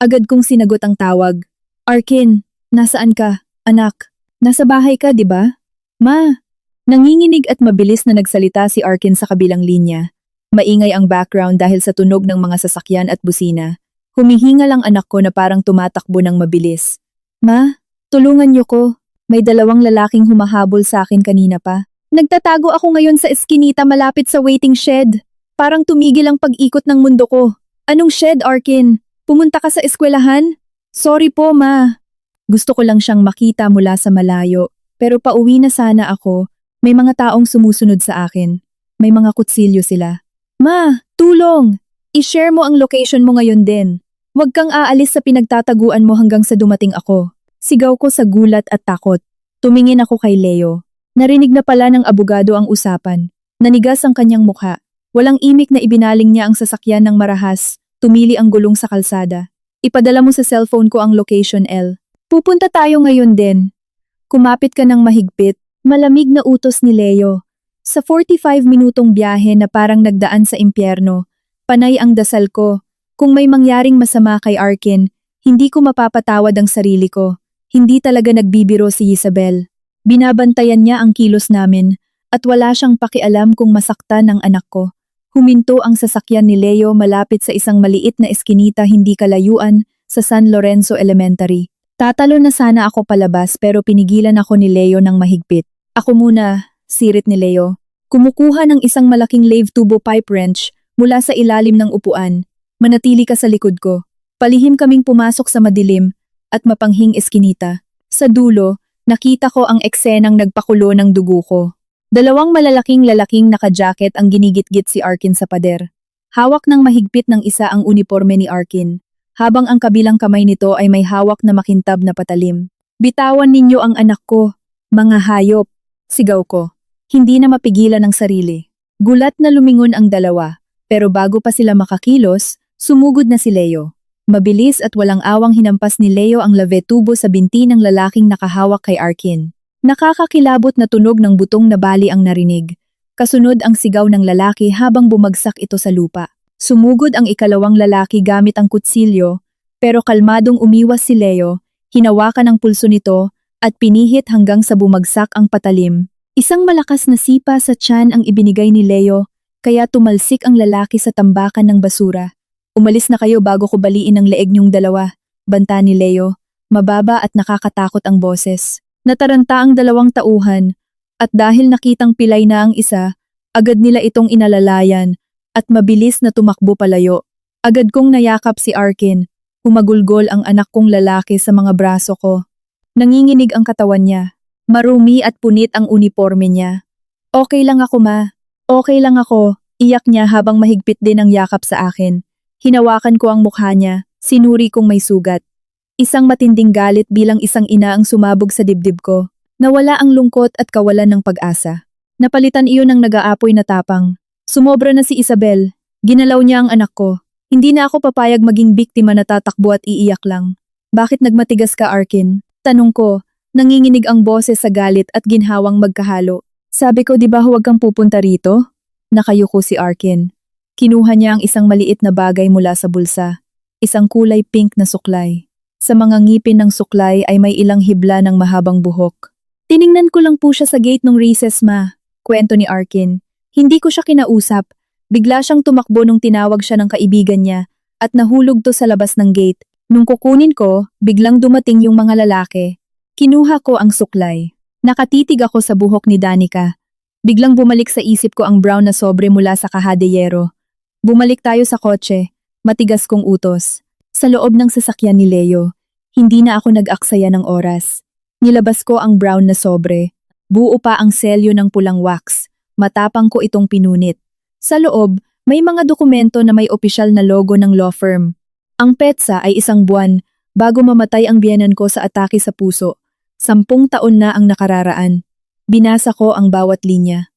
[SPEAKER 1] Agad kong sinagot ang tawag. Arkin, nasaan ka, anak? Nasa bahay ka, di ba? Ma! Nanginginig at mabilis na nagsalita si Arkin sa kabilang linya. Maingay ang background dahil sa tunog ng mga sasakyan at busina. Humihingal ang anak ko na parang tumatakbo ng mabilis. Ma, tulungan niyo ko. May 2 lalaking humahabol sa akin kanina pa. Nagtatago ako ngayon sa eskinita malapit sa waiting shed. Parang tumigil ang pag-ikot ng mundo ko. Anong shed, Arkin? Pumunta ka sa eskwelahan? Sorry po, ma. Gusto ko lang siyang makita mula sa malayo. Pero pauwi na sana ako. May mga taong sumusunod sa akin. May mga kutsilyo sila. Ma, tulong! I-share mo ang location mo ngayon din. Huwag kang aalis sa pinagtataguan mo hanggang sa dumating ako. Sigaw ko sa gulat at takot. Tumingin ako kay Leo. Narinig na pala ng abogado ang usapan. Nanigas ang kanyang mukha. Walang imik na ibinaling niya ang sasakyan ng marahas. Tumili ang gulong sa kalsada. Ipadala mo sa cellphone ko ang location, L. Pupunta tayo ngayon din. Kumapit ka ng mahigpit. Malamig na utos ni Leo. Sa 45 minutong biyahe na parang nagdaan sa impyerno, panay ang dasal ko. Kung may mangyaring masama kay Arkin, hindi ko mapapatawad ang sarili ko. Hindi talaga nagbibiro si Isabel. Binabantayan niya ang kilos namin at wala siyang pakialam kung masaktan ang anak ko. Huminto ang sasakyan ni Leo malapit sa isang maliit na eskinita hindi kalayuan sa San Lorenzo Elementary. Tatalo na sana ako palabas pero pinigilan ako ni Leo ng mahigpit. Ako muna, sirit ni Leo. Kumukuha ng isang malaking lave tubo pipe wrench mula sa ilalim ng upuan. Manatili ka sa likod ko. Palihim kaming pumasok sa madilim at mapanghing eskinita. Sa dulo, nakita ko ang eksenang nagpakulo ng dugo ko. Dalawang malalaking lalaking naka-jacket ang ginigit-git si Arkin sa pader. Hawak ng mahigpit ng isa ang uniforme ni Arkin, habang ang kabilang kamay nito ay may hawak na makintab na patalim. Bitawan ninyo ang anak ko, mga hayop, sigaw ko. Hindi na mapigilan ang sarili. Gulat na lumingon ang dalawa, pero bago pa sila makakilos, sumugod na si Leo. Mabilis at walang awang hinampas ni Leo ang lave tubo sa binti ng lalaking nakahawak kay Arkin. Nakakakilabot na tunog ng butong na bali ang narinig. Kasunod ang sigaw ng lalaki habang bumagsak ito sa lupa. Sumugod ang ikalawang lalaki gamit ang kutsilyo, pero kalmadong umiwas si Leo, hinawakan ang pulso nito at pinihit hanggang sa bumagsak ang patalim. Isang malakas na sipa sa tiyan ang ibinigay ni Leo, kaya tumalsik ang lalaki sa tambakan ng basura. Umalis na kayo bago ko baliin ang leeg niyong dalawa, banta ni Leo. Mababa at nakakatakot ang boses. Nataranta ang dalawang tauhan, at dahil nakitang pilay na ang isa, agad nila itong inalalayan, at mabilis na tumakbo palayo. Agad kong nayakap si Arkin, humagulgol ang anak kong lalaki sa mga braso ko. Nanginginig ang katawan niya. Marumi at punit ang uniforme niya. Okay lang ako ma, okay lang ako, iyak niya habang mahigpit din ang yakap sa akin. Hinawakan ko ang mukha niya, sinuri kong may sugat. Isang matinding galit bilang isang ina ang sumabog sa dibdib ko. Nawala ang lungkot at kawalan ng pag-asa. Napalitan iyon ng nag-aapoy na tapang. Sumobra na si Isabel. Ginalaw niya ang anak ko. Hindi na ako papayag maging biktima na tatakbo at iiyak lang. Bakit nagmatigas ka, Arkin? Tanong ko, nanginginig ang boses sa galit at ginhawang magkahalo. Sabi ko, di ba huwag kang pupunta rito? Nakayuko si Arkin. Kinuha niya ang isang maliit na bagay mula sa bulsa. Isang kulay pink na suklay. Sa mga ngipin ng suklay ay may ilang hibla ng mahabang buhok. Tiningnan ko lang po siya sa gate ng recess ma, kwento ni Arkin. Hindi ko siya kinausap. Bigla siyang tumakbo nung tinawag siya ng kaibigan niya at nahulog to sa labas ng gate. Nung kukunin ko, biglang dumating yung mga lalaki. Kinuha ko ang suklay. Nakatitig ako sa buhok ni Danica. Biglang bumalik sa isip ko ang brown na sobre mula sa kahadeyero. Bumalik tayo sa kotse. Matigas kong utos. Sa loob ng sasakyan ni Leo, hindi na ako nag-aksaya ng oras. Nilabas ko ang brown na sobre. Buo pa ang selyo ng pulang wax. Matapang ko itong pinunit. Sa loob, may mga dokumento na may opisyal na logo ng law firm. Ang petsa ay 1 buwan bago mamatay ang biyenan ko sa atake sa puso. 10 taon na ang nakararaan. Binasa ko ang bawat linya.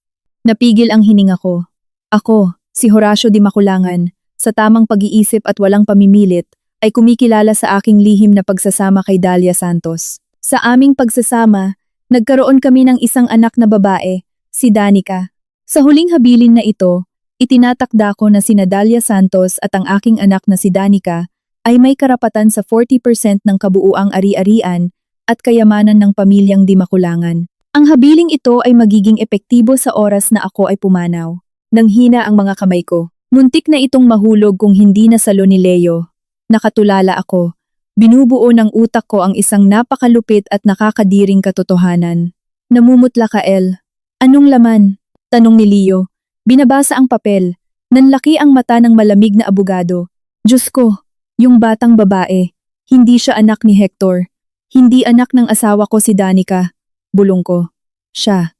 [SPEAKER 1] Napigil ang hininga ko. Ako, si Horacio Di Maculangan, sa tamang pag-iisip at walang pamimilit, ay kumikilala sa aking lihim na pagsasama kay Dalia Santos. Sa aming pagsasama, nagkaroon kami ng isang anak na babae, si Danica. Sa huling habilin na ito, itinatakda ko na sina Dalia Santos at ang aking anak na si Danica ay may karapatan sa 40% ng kabuuang ari-arian at kayamanan ng pamilyang Di Maculangan. Ang habiling ito ay magiging epektibo sa oras na ako ay pumanaw. Nanghina ang mga kamay ko. Muntik na itong mahulog kung hindi nasalo ni Leo. Nakatulala ako. Binubuo ng utak ko ang isang napakalupit at nakakadiring katotohanan. Namumutla ka, El. Anong laman? Tanong ni Leo. Binabasa ang papel. Nanlaki ang mata ng malamig na abogado. Diyos ko, yung batang babae. Hindi siya anak ni Hector. Hindi anak ng asawa ko si Danica. Bulong ko. Siya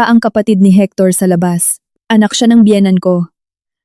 [SPEAKER 1] ang kapatid ni Hector sa labas. Anak siya ng biyenan ko.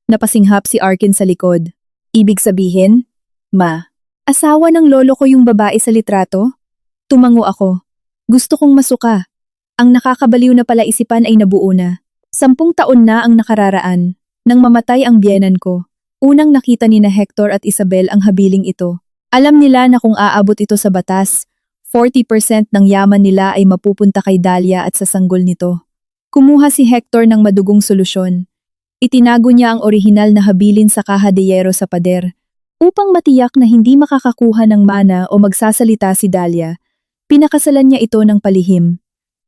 [SPEAKER 1] Napasinghap si Arkin sa likod. Ibig sabihin? Ma, asawa ng lolo ko yung babae sa litrato? Tumango ako. Gusto kong masuka. Ang nakakabaliw na palaisipan ay nabuo na. 10 taon na ang nakararaan. Nang mamatay ang biyenan ko, unang nakita ni na Hector at Isabel ang habiling ito. Alam nila na kung aabot ito sa batas, 40% ng yaman nila ay mapupunta kay Dahlia at sa sanggol nito. Kumuha si Hector ng madugong solusyon. Itinago niya ang orihinal na habilin sa kaha de yero sa pader. Upang matiyak na hindi makakakuha ng mana o magsasalita si Dahlia, pinakasalan niya ito ng palihim.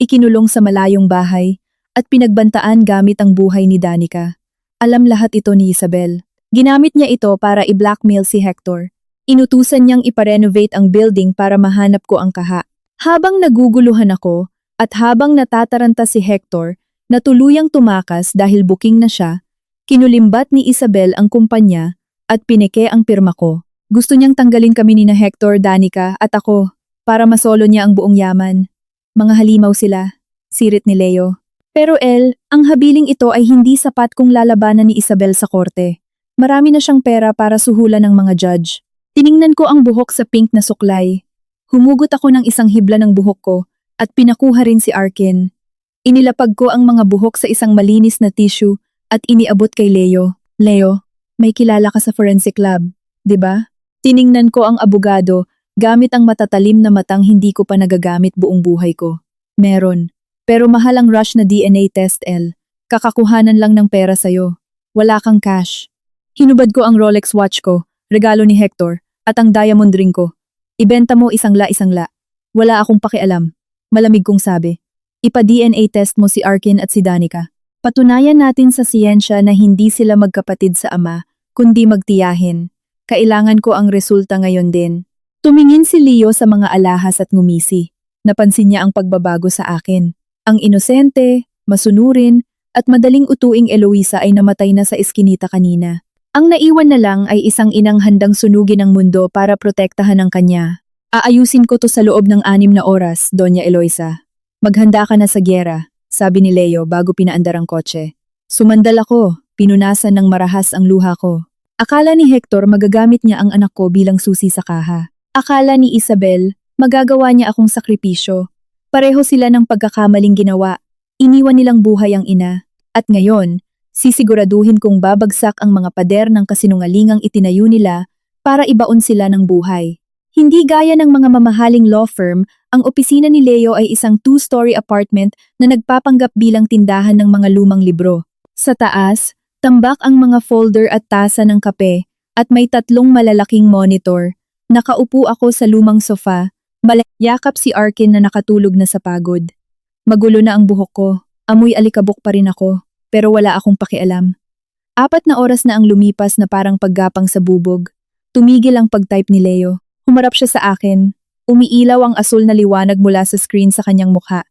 [SPEAKER 1] Ikinulong sa malayong bahay at pinagbantaan gamit ang buhay ni Danica. Alam lahat ito ni Isabel. Ginamit niya ito para i-blackmail si Hector. Inutusan niyang iparenovate ang building para mahanap ko ang kaha. Habang naguguluhan ako at habang natataranta si Hector na tuluyang tumakas dahil booking na siya, kinulimbat ni Isabel ang kumpanya at pineke ang pirma ko. Gusto niyang tanggalin kami ni na Hector, Danica at ako para masolo niya ang buong yaman. Mga halimaw sila, sirit ni Leo. Pero ang habiling ito ay hindi sapat kung lalabanan ni Isabel sa korte. Marami na siyang pera para suhulan ng mga judge. Tiningnan ko ang buhok sa pink na suklay. Humugot ako ng isang hibla ng buhok ko at pinakuha rin si Arkin. Inilapag ko ang mga buhok sa isang malinis na tissue at iniabot kay Leo. Leo, may kilala ka sa forensic lab, di ba? Tiningnan ko ang abogado gamit ang matatalim na matang hindi ko pa nagagamit buong buhay ko. Meron. Pero mahal ang rush na DNA test, Kakakuhanan lang ng pera sa'yo. Wala kang cash. Hinubad ko ang Rolex watch ko, regalo ni Hector, at ang diamond ring ko. Ibenta mo isang la. Wala akong pakialam. Malamig kong sabi. Ipa-DNA test mo si Arkin at si Danica. Patunayan natin sa siyensya na hindi sila magkapatid sa ama, kundi magtiyahin. Kailangan ko ang resulta ngayon din. Tumingin si Leo sa mga alahas at ngumisi. Napansin niya ang pagbabago sa akin. Ang inosente, masunurin, at madaling utuing Eloisa ay namatay na sa eskinita kanina. Ang naiwan na lang ay isang inang handang sunugin ang mundo para protektahan ang kanya. Aayusin ko to sa loob ng 6 na oras, Doña Eloisa. Maghanda ka na sa gyera, sabi ni Leo bago pinaandar ang kotse. Sumandal ako, pinunasan ng marahas ang luha ko. Akala ni Hector magagamit niya ang anak ko bilang susi sa kaha. Akala ni Isabel, magagawa niya akong sakripisyo. Pareho sila ng pagkakamaling ginawa. Iniwan nilang buhay ang ina. At ngayon, sisiguraduhin kong babagsak ang mga pader ng kasinungalingang itinayo nila para ibaon sila ng buhay. Hindi gaya ng mga mamahaling law firm, ang opisina ni Leo ay isang 2-story apartment na nagpapanggap bilang tindahan ng mga lumang libro. Sa taas, tambak ang mga folder at tasa ng kape at may 3 malalaking monitor. Nakaupo ako sa lumang sofa. Yakap si Arkin na nakatulog na sa pagod. Magulo na ang buhok ko. Amoy alikabok pa rin ako, pero wala akong pakialam. 4 na oras na ang lumipas na parang paggapang sa bubog. Tumigil ang pag-type ni Leo. Humarap siya sa akin. Umiilaw ang asul na liwanag mula sa screen sa kanyang mukha.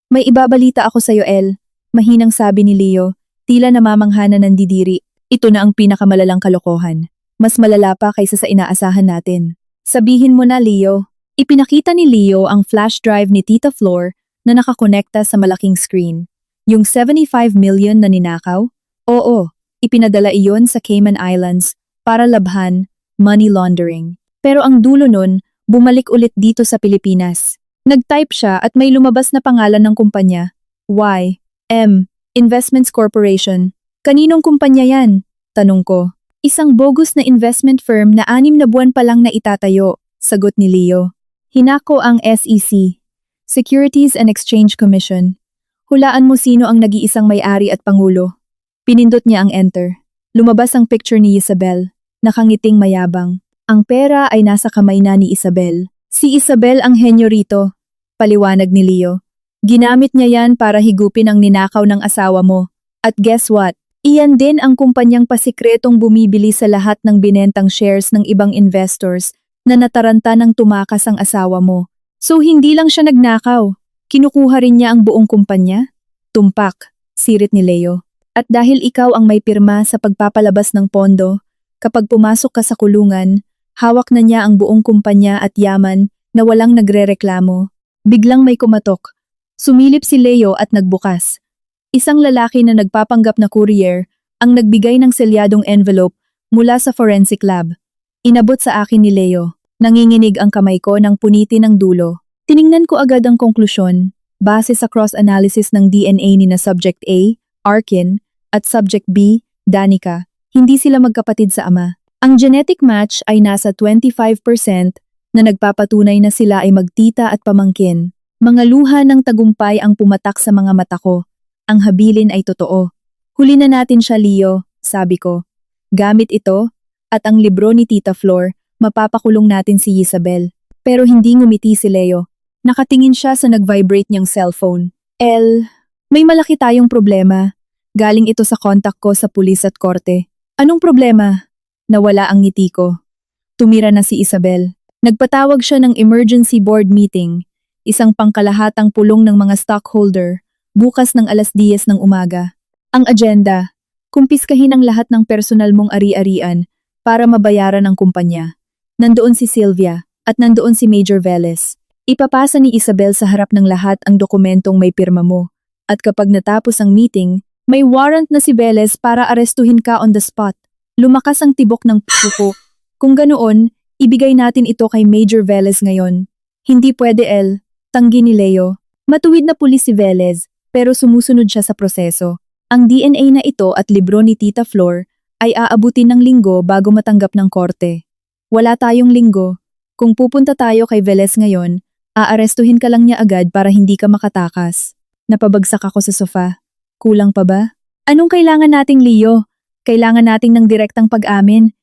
[SPEAKER 1] May ibabalita ako sa'yo, El. Mahinang sabi ni Leo, tila namamangha na nandidiri. Ito na ang pinakamalalang kalokohan. Mas malala pa kaysa sa inaasahan natin. Sabihin mo na, Leo. Ipinakita ni Leo ang flash drive ni Tita Flor na nakakonekta sa malaking screen. Yung 75 million na ninakaw? Oo, ipinadala iyon sa Cayman Islands para labhan, money laundering. Pero ang dulo nun, bumalik ulit dito sa Pilipinas. Nag-type siya at may lumabas na pangalan ng kumpanya. Y.M. Investments Corporation. Kaninong kumpanya yan? Tanong ko. Isang bogus na investment firm na 6 na buwan pa lang na itatayo, sagot ni Leo. Hinako ang SEC, Securities and Exchange Commission. Hulaan mo sino ang nag-iisang may-ari at pangulo. Pinindot niya ang enter. Lumabas ang picture ni Isabel, nakangiting mayabang. Ang pera ay nasa kamay na ni Isabel. Si Isabel ang henyo rito, paliwanag ni Leo. Ginamit niya yan para higupin ang ninakaw ng asawa mo. At guess what? Iyan din ang kumpanyang pasikretong bumibili sa lahat ng binentang shares ng ibang investors na nataranta ng tumakas ang asawa mo. So hindi lang siya nagnakaw, kinukuha rin niya ang buong kumpanya? Tumpak, sirit ni Leo. At dahil ikaw ang may pirma sa pagpapalabas ng pondo, kapag pumasok ka sa kulungan, hawak na niya ang buong kumpanya at yaman na walang nagrereklamo. Biglang may kumatok. Sumilip si Leo at nagbukas. Isang lalaki na nagpapanggap na courier ang nagbigay ng selyadong envelope mula sa forensic lab. Inabot sa akin ni Leo. Nanginginig ang kamay ko nang punitin ng dulo. Tiningnan ko agad ang konklusyon, base sa cross-analysis ng DNA ni na Subject A, Arkin, at Subject B, Danica. Hindi sila magkapatid sa ama. Ang genetic match ay nasa 25% na nagpapatunay na sila ay magtita at pamangkin. Mga luha ng tagumpay ang pumatak sa mga mata ko. Ang habilin ay totoo. Huli na natin siya, Leo, sabi ko. Gamit ito, at ang libro ni Tita Flor, mapapakulong natin si Isabel. Pero hindi ngumiti si Leo. Nakatingin siya sa nag-vibrate niyang cellphone. May malaki tayong problema. Galing ito sa kontak ko sa pulis at korte. Anong problema? Nawala ang ngiti ko. Tumira na si Isabel. Nagpatawag siya ng emergency board meeting, isang pangkalahatang pulong ng mga stockholder, bukas ng 10:00 ng umaga. Ang agenda, kumpiskahin ang lahat ng personal mong ari-arian para mabayaran ang kumpanya. Nandoon si Sylvia at nandoon si Major Velez. Ipapasa ni Isabel sa harap ng lahat ang dokumentong may pirma mo. At kapag natapos ang meeting, may warrant na si Velez para arestuhin ka on the spot. Lumakas ang tibok ng puso ko. Kung ganoon, ibigay natin ito kay Major Velez ngayon. Hindi pwede, tanggi ni Leo. Matuwid na pulis si Velez, pero sumusunod siya sa proseso. Ang DNA na ito at libro ni Tita Flor ay aabutin ng linggo bago matanggap ng korte. Wala tayong linggo. Kung pupunta tayo kay Velez ngayon, aarestuhin ka lang niya agad para hindi ka makatakas. Napabagsak ako sa sofa. Kulang pa ba? Anong kailangan nating, Leo? Kailangan nating ng direktang pag-amin.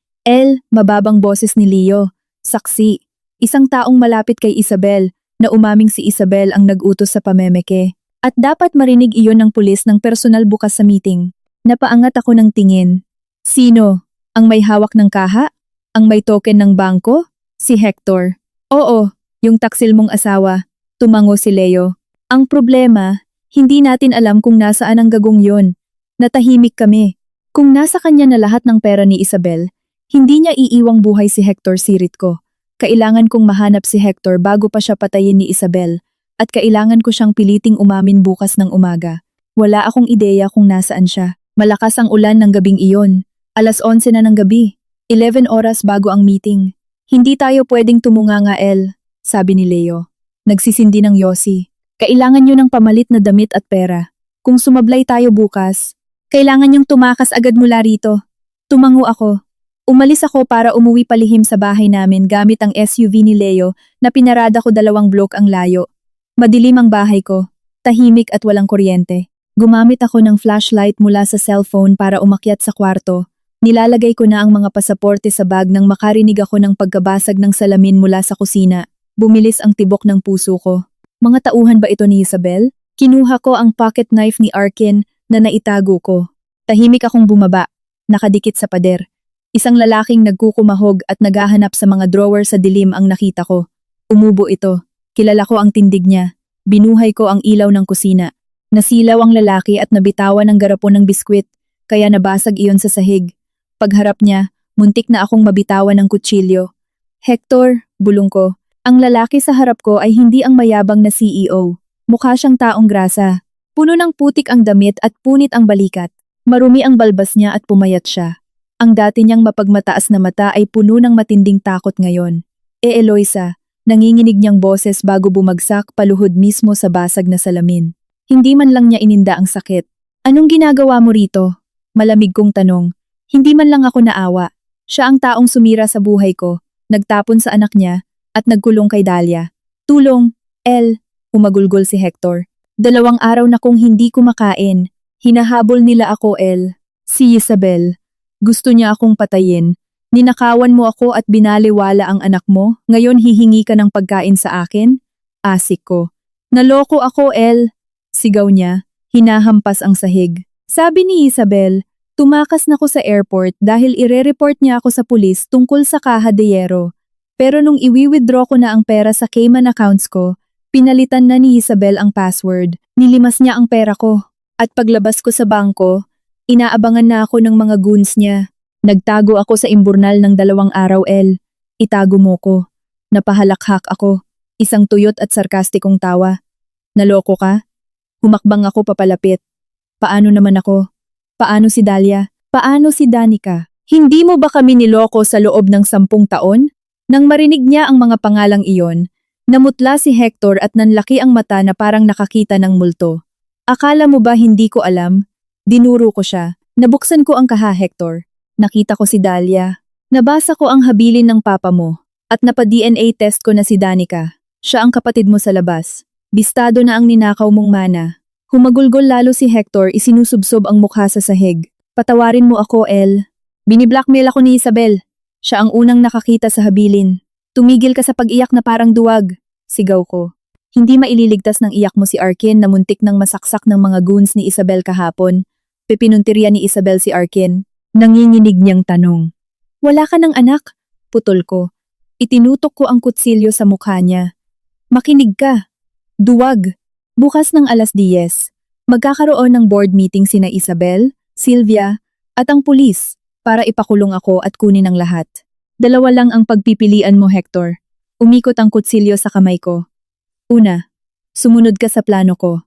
[SPEAKER 1] Mababang boses ni Leo. Saksi. Isang taong malapit kay Isabel, na umaming si Isabel ang nag-utos sa pamemeke. At dapat marinig iyon ng pulis ng personal bukas sa meeting. Napaangat ako ng tingin. Sino? Ang may hawak ng kaha? Ang may token ng bangko? Si Hector. Oo, yung taksil mong asawa. Tumango si Leo. Ang problema, hindi natin alam kung nasaan ang gagong yon. Natahimik kami. Kung nasa kanya na lahat ng pera ni Isabel, hindi niya iiwang buhay si Hector, sirit ko. Kailangan kong mahanap si Hector bago pa siya patayin ni Isabel, at kailangan ko siyang piliting umamin bukas ng umaga. Wala akong ideya kung nasaan siya. Malakas ang ulan ng gabing iyon. 11:00 na ng gabi. 11 oras bago ang meeting. Hindi tayo pwedeng tumunganga, sabi ni Leo. Nagsisindi ng yosi. Kailangan niyo ng pamalit na damit at pera. Kung sumablay tayo bukas, kailangan niyong tumakas agad mula rito. Tumango ako. Umalis ako para umuwi palihim sa bahay namin gamit ang SUV ni Leo na pinarada ko 2 blok ang layo. Madilim ang bahay ko. Tahimik at walang kuryente. Gumamit ako ng flashlight mula sa cellphone para umakyat sa kwarto. Nilalagay ko na ang mga pasaporte sa bag nang makarinig ako ng pagkabasag ng salamin mula sa kusina. Bumilis ang tibok ng puso ko. Mga tauhan ba ito ni Isabel? Kinuha ko ang pocket knife ni Arkin na naitago ko. Tahimik akong bumaba, nakadikit sa pader. Isang lalaking nagkukumahog at naghahanap sa mga drawer sa dilim ang nakita ko. Umubo ito. Kilala ko ang tindig niya. Binuhay ko ang ilaw ng kusina. Nasilaw ang lalaki at nabitawan ng garapon ng biskwit, kaya nabasag iyon sa sahig. Pagharap niya, muntik na akong mabitawan ng kutsilyo. Hector, bulong ko. Ang lalaki sa harap ko ay hindi ang mayabang na CEO. Mukha siyang taong grasa. Puno ng putik ang damit at punit ang balikat. Marumi ang balbas niya at pumayat siya. Ang dati niyang mapagmataas na mata ay puno ng matinding takot ngayon. Eloisa, nanginginig niyang boses bago bumagsak paluhod mismo sa basag na salamin. Hindi man lang niya ininda ang sakit. Anong ginagawa mo rito? Malamig kong tanong. Hindi man lang ako naawa. Siya ang taong sumira sa buhay ko, nagtapon sa anak niya, at nagkulong kay Dahlia. Tulong, umagulgol si Hector. 2 araw na kong hindi kumakain. Hinahabol nila ako, Si Isabel. Gusto niya akong patayin. Ninakawan mo ako at binaliwala ang anak mo, ngayon hihingi ka ng pagkain sa akin? Asik ko. Naloko ako, Sigaw niya, hinahampas ang sahig. Sabi ni Isabel, tumakas na ko sa airport dahil ire-report niya ako sa pulis tungkol sa Caja de Hierro. Pero nung iwi-withdraw ko na ang pera sa Cayman accounts ko, pinalitan na ni Isabel ang password. Nilimas niya ang pera ko. At paglabas ko sa bangko, inaabangan na ako ng mga goons niya. Nagtago ako sa imburnal ng 2 araw, Itago mo ko. Napahalakhak ako. Isang tuyot at sarkastikong tawa. Naloko ka? Humakbang ako papalapit. Paano naman ako? Paano si Dahlia? Paano si Danica? Hindi mo ba kami niloko sa loob ng 10 taon? Nang marinig niya ang mga pangalang iyon, Namutla si Hector at nanlaki ang mata na parang nakakita ng multo. Akala mo ba hindi ko alam? Dinuro ko siya. Nabuksan ko ang kaha, Hector. Nakita ko si Dahlia. Nabasa ko ang habilin ng papa mo. At napa-DNA test ko na si Danica. Siya ang kapatid mo sa labas. Bistado na ang ninakaw mong mana. Humagulgol lalo si Hector, isinusubsob ang mukha sa sahig. Patawarin mo ako, El. Biniblackmail ako ni Isabel. Siya ang unang nakakita sa habilin. Tumigil ka sa pag-iyak na parang duwag. Sigaw ko. Hindi maililigtas ng iyak mo si Arkin na muntik nang masaksak ng mga goons ni Isabel kahapon. Pipinuntirya ni Isabel si Arkin. Nanginginig niyang tanong. Wala ka ng anak? Putol ko. Itinutok ko ang kutsilyo sa mukha niya. Makinig ka. Duwag. Bukas ng 10:00, magkakaroon ng board meeting sina Isabel, Sylvia, at ang pulis para ipakulong ako at kunin ang lahat. Dalawa lang ang pagpipilian mo, Hector. Umikot ang kutsilyo sa kamay ko. Una, sumunod ka sa plano ko.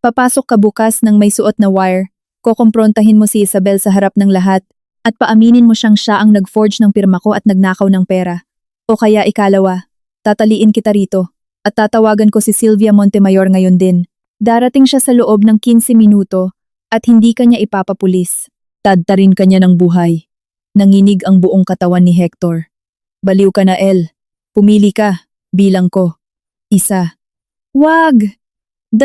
[SPEAKER 1] Papasok ka bukas ng may suot na wire, kokomprontahin mo si Isabel sa harap ng lahat, at paaminin mo siyang siya ang nag-forge ng pirma ko at nagnakaw ng pera. O kaya ikalawa, tataliin kita rito, at tatawagan ko si Sylvia Montemayor ngayon din. Darating siya sa loob ng 15 minuto, at hindi kanya ipapapulis. Tadtarin kanya ng buhay. Nanginig ang buong katawan ni Hector. Baliw ka na, El. Pumili ka. Bilang ko. 1. Wag! 2.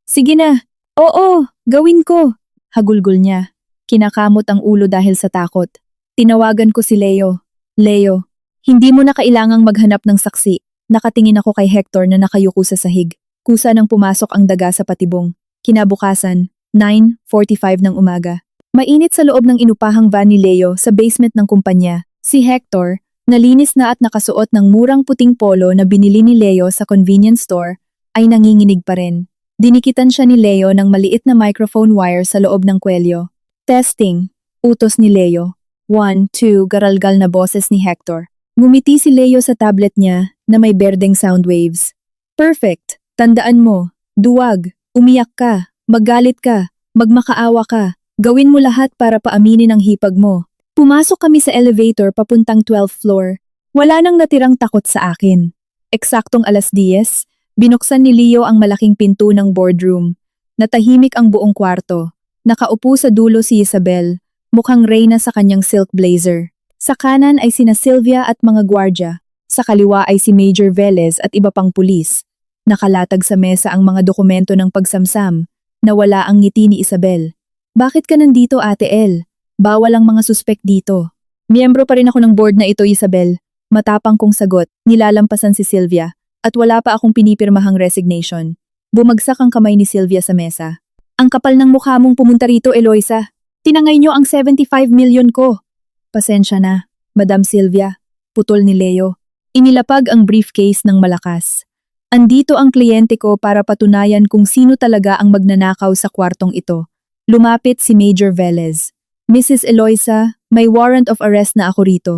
[SPEAKER 1] Sige na. Oo, gawin ko. Hagulgol niya. Kinakamot ang ulo dahil sa takot. Tinawagan ko si Leo. Leo, hindi mo na kailangang maghanap ng saksi. Nakatingin ako kay Hector na nakayuko sa sahig. Kusa nang pumasok ang daga sa patibong. Kinabukasan, 9:45 ng umaga. Mainit sa loob ng inupahang van ni Leo sa basement ng kumpanya. Si Hector, nalinis na at nakasuot ng murang puting polo na binili ni Leo sa convenience store, ay nanginginig pa rin. Dinikitan siya ni Leo ng maliit na microphone wire sa loob ng kwelyo. Testing, utos ni Leo. 1, 2, garalgal na boses ni Hector. Ngumiti si Leo sa tablet niya na may berdeng sound waves. Perfect, tandaan mo, duwag, umiyak ka, magalit ka, magmakaawa ka. Gawin mo lahat para paaminin ang hipag mo. Pumasok kami sa elevator papuntang 12th floor. Wala nang natirang takot sa akin. Eksaktong 10:00, binuksan ni Leo ang malaking pinto ng boardroom. Natahimik ang buong kwarto. Nakaupo sa dulo si Isabel, mukhang reyna sa kanyang silk blazer. Sa kanan ay sina Sylvia at mga gwardya. Sa kaliwa ay si Major Velez at iba pang pulis. Nakalatag sa mesa ang mga dokumento ng pagsamsam. Nawala ang ngiti ni Isabel. Bakit ka nandito, Ate El? Bawal ang mga suspek dito. Miyembro pa rin ako ng board na ito, Isabel. Matapang kong sagot, nilalampasan si Sylvia, at wala pa akong pinipirmahang resignation. Bumagsak ang kamay ni Sylvia sa mesa. Ang kapal ng mukha mong pumunta rito, Eloisa. Tinangay niyo ang 75 million ko. Pasensya na, Madam Sylvia. Putol ni Leo. Inilapag ang briefcase ng malakas. Andito ang kliyente ko para patunayan kung sino talaga ang magnanakaw sa kwartong ito. Lumapit si Major Velez. Mrs. Eloisa, may warrant of arrest na ako rito.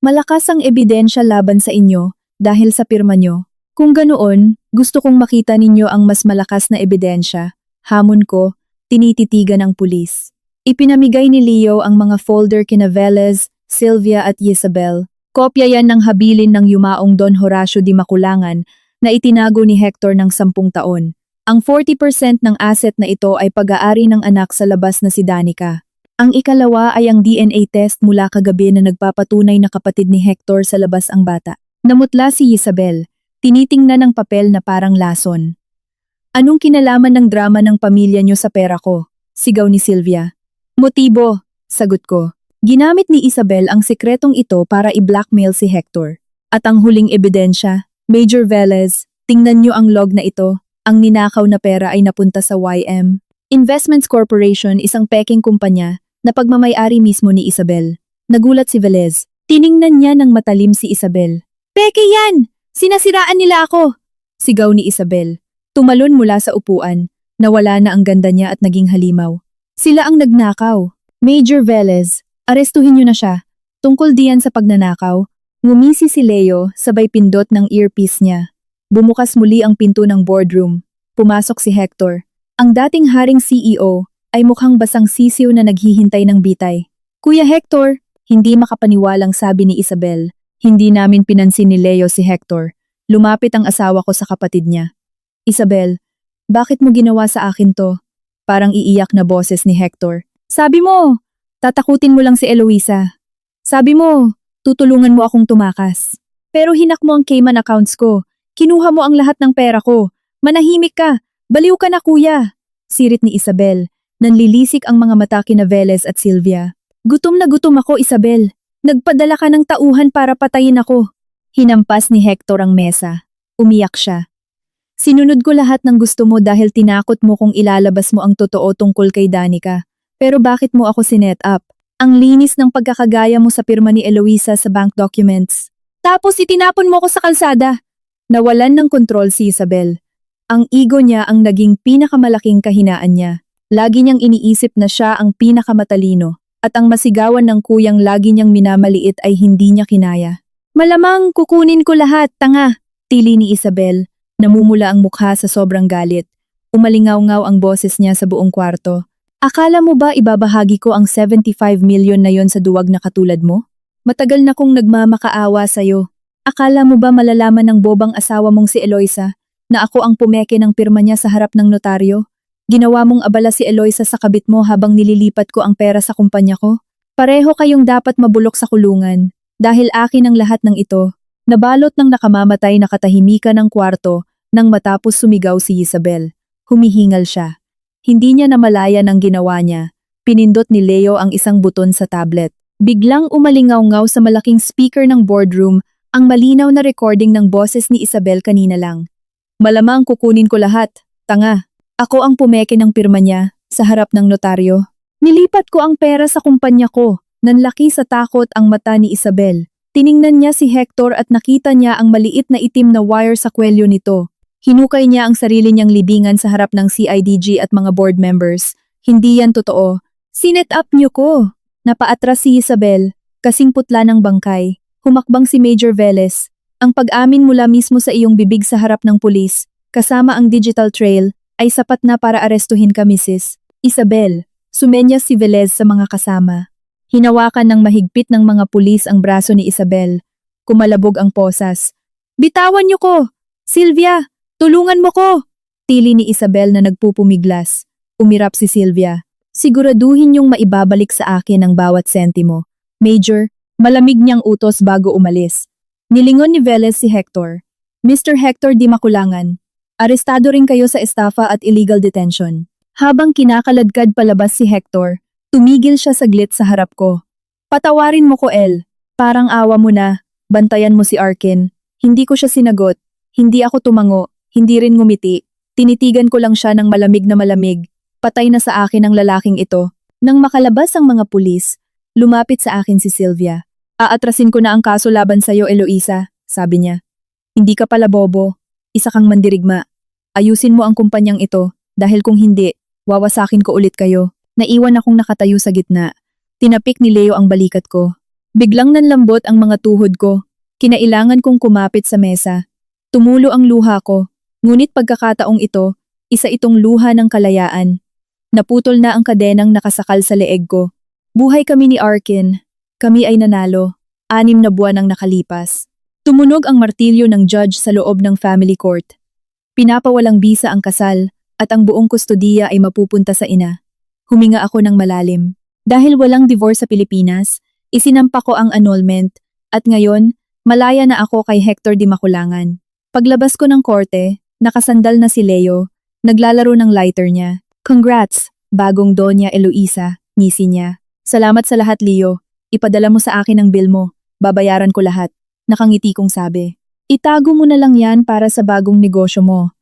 [SPEAKER 1] Malakas ang ebidensya laban sa inyo dahil sa pirma nyo. Kung ganoon, gusto kong makita ninyo ang mas malakas na ebidensya. Hamon ko, tinititigan ng pulis. Ipinamigay ni Leo ang mga folder kina Velez, Sylvia at Isabel. Kopya yan ng habilin ng yumaong Don Horacio Di Maculangan na itinago ni Hector ng 10 taon. Ang 40% ng asset na ito ay pag-aari ng anak sa labas na si Danica. Ang ikalawa ay ang DNA test mula kagabi na nagpapatunay na kapatid ni Hector sa labas ang bata. Namutla si Isabel, tinitingnan ng papel na parang lason. Anong kinalaman ng drama ng pamilya niyo sa pera ko? Sigaw ni Sylvia. Motibo, sagot ko. Ginamit ni Isabel ang sekretong ito para i-blackmail si Hector. At ang huling ebidensya, Major Velez, tingnan niyo ang log na ito. Ang ninakaw na pera ay napunta sa YM Investments Corporation, isang peking kumpanya na pagmamay-ari mismo ni Isabel. Nagulat si Velez. Tiningnan niya ng matalim si Isabel. Peke yan! Sinasiraan nila ako! Sigaw ni Isabel. Tumalon mula sa upuan. Nawala na ang ganda niya at naging halimaw. Sila ang nagnakaw. Major Velez, arestuhin niyo na siya. Tungkol diyan sa pagnanakaw, ngumisi si Leo sabay pindot ng earpiece niya. Bumukas muli ang pinto ng boardroom. Pumasok si Hector. Ang dating haring CEO ay mukhang basang sisiw na naghihintay ng bitay. Kuya Hector, hindi makapaniwalang sabi ni Isabel. Hindi namin pinansin ni Leo si Hector. Lumapit ang asawa ko sa kapatid niya. Isabel, bakit mo ginawa sa akin to? Parang iiyak na boses ni Hector. Sabi mo, tatakutin mo lang si Eloisa. Sabi mo, tutulungan mo akong tumakas. Pero hinak mo ang Cayman accounts ko. Kinuha mo ang lahat ng pera ko. Manahimik ka. Baliw ka na kuya. Sirit ni Isabel. Nanlilisik ang mga mata kina Velez at Sylvia. Gutom na gutom ako, Isabel. Nagpadala ka ng tauhan para patayin ako. Hinampas ni Hector ang mesa. Umiyak siya. Sinunod ko lahat ng gusto mo dahil tinakot mo kung ilalabas mo ang totoo tungkol kay Danica. Pero bakit mo ako sinet up? Ang linis ng pagkakagaya mo sa pirma ni Eloisa sa bank documents. Tapos itinapon mo ko sa kalsada. Nawalan ng kontrol si Isabel. Ang ego niya ang naging pinakamalaking kahinaan niya. Lagi niyang iniisip na siya ang pinakamatalino. At ang masigawan ng kuyang lagi niyang minamaliit ay hindi niya kinaya. Malamang kukunin ko lahat, tanga, tili ni Isabel. Namumula ang mukha sa sobrang galit. Umalingaw-ngaw ang boses niya sa buong kwarto. Akala mo ba ibabahagi ko ang 75 million na yon sa duwag na katulad mo? Matagal na kong nagmamakaawa sa'yo. Akala mo ba malalaman ng bobang asawa mong si Eloisa na ako ang pumeke ng pirma niya sa harap ng notaryo? Ginawa mong abala si Eloisa sa kabit mo habang nililipat ko ang pera sa kumpanya ko? Pareho kayong dapat mabulok sa kulungan. Dahil akin ang lahat ng ito. Nabalot ng nakamamatay na katahimikan ng kwarto nang matapos sumigaw si Isabel. Humihingal siya. Hindi niya namalayan ang ginawa niya. Pinindot ni Leo ang isang buton sa tablet. Biglang umalingaw-ngaw sa malaking speaker ng boardroom ang malinaw na recording ng boses ni Isabel kanina lang. Malamang kukunin ko lahat, tanga. Ako ang pumeke ng pirma niya sa harap ng notaryo. Nilipat ko ang pera sa kumpanya ko. Nanlaki sa takot ang mata ni Isabel. Tiningnan niya si Hector at nakita niya ang maliit na itim na wire sa kwelyo nito. Hinukay niya ang sarili niyang libingan sa harap ng CIDG at mga board members. Hindi yan totoo. Sinet up niyo ko. Napaatras si Isabel, kasing putla ng bangkay. Humakbang si Major Velez. Ang pag-amin mula mismo sa iyong bibig sa harap ng pulis, kasama ang digital trail, ay sapat na para arestuhin ka, Mrs. Isabel. Sumenyas si Velez sa mga kasama. Hinawakan ng mahigpit ng mga pulis ang braso ni Isabel. Kumalabog ang posas. Bitawan niyo ko! Sylvia! Tulungan mo ko! Tili ni Isabel na nagpupumiglas. Umirap si Sylvia. Siguraduhin niyong maibabalik sa akin ang bawat sentimo. Major, malamig niyang utos bago umalis. Nilingon ni Velez si Hector. Mr. Hector Di Makulangan, arestado rin kayo sa estafa at illegal detention. Habang kinakaladkad palabas si Hector, tumigil siya saglit sa harap ko. Patawarin mo ko, El. Parang awa mo na. Bantayan mo si Arkin. Hindi ko siya sinagot. Hindi ako tumango. Hindi rin ngumiti. Tinitigan ko lang siya ng malamig na malamig. Patay na sa akin ang lalaking ito. Nang makalabas ang mga pulis, lumapit sa akin si Sylvia. Aatrasin ko na ang kaso laban sa'yo, Eloisa, sabi niya. Hindi ka pala bobo. Isa kang mandirigma. Ayusin mo ang kumpanyang ito, dahil kung hindi, wawasakin ko ulit kayo. Naiwan akong nakatayo sa gitna. Tinapik ni Leo ang balikat ko. Biglang nanlambot ang mga tuhod ko. Kinailangan kong kumapit sa mesa. Tumulo ang luha ko. Ngunit pagkakataong ito, isa itong luha ng kalayaan. Naputol na ang kadenang nakasakal sa leeg ko. Buhay kami ni Arkin. Kami ay nanalo. 6 na buwan ang nakalipas. Tumunog ang martilyo ng judge sa loob ng family court. Pinapawalang bisa ang kasal at ang buong kustodiya ay mapupunta sa ina. Huminga ako ng malalim. Dahil walang divorce sa Pilipinas, isinampa ko ang annulment at ngayon, malaya na ako kay Hector Di Makulangan. Paglabas ko ng korte, nakasandal na si Leo, naglalaro ng lighter niya. Congrats, bagong Doña Eloisa, ngisi niya. Salamat sa lahat, Leo. Ipadala mo sa akin ang bill mo. Babayaran ko lahat. Nakangiti kong sabi. Itago mo na lang yan para sa bagong negosyo mo.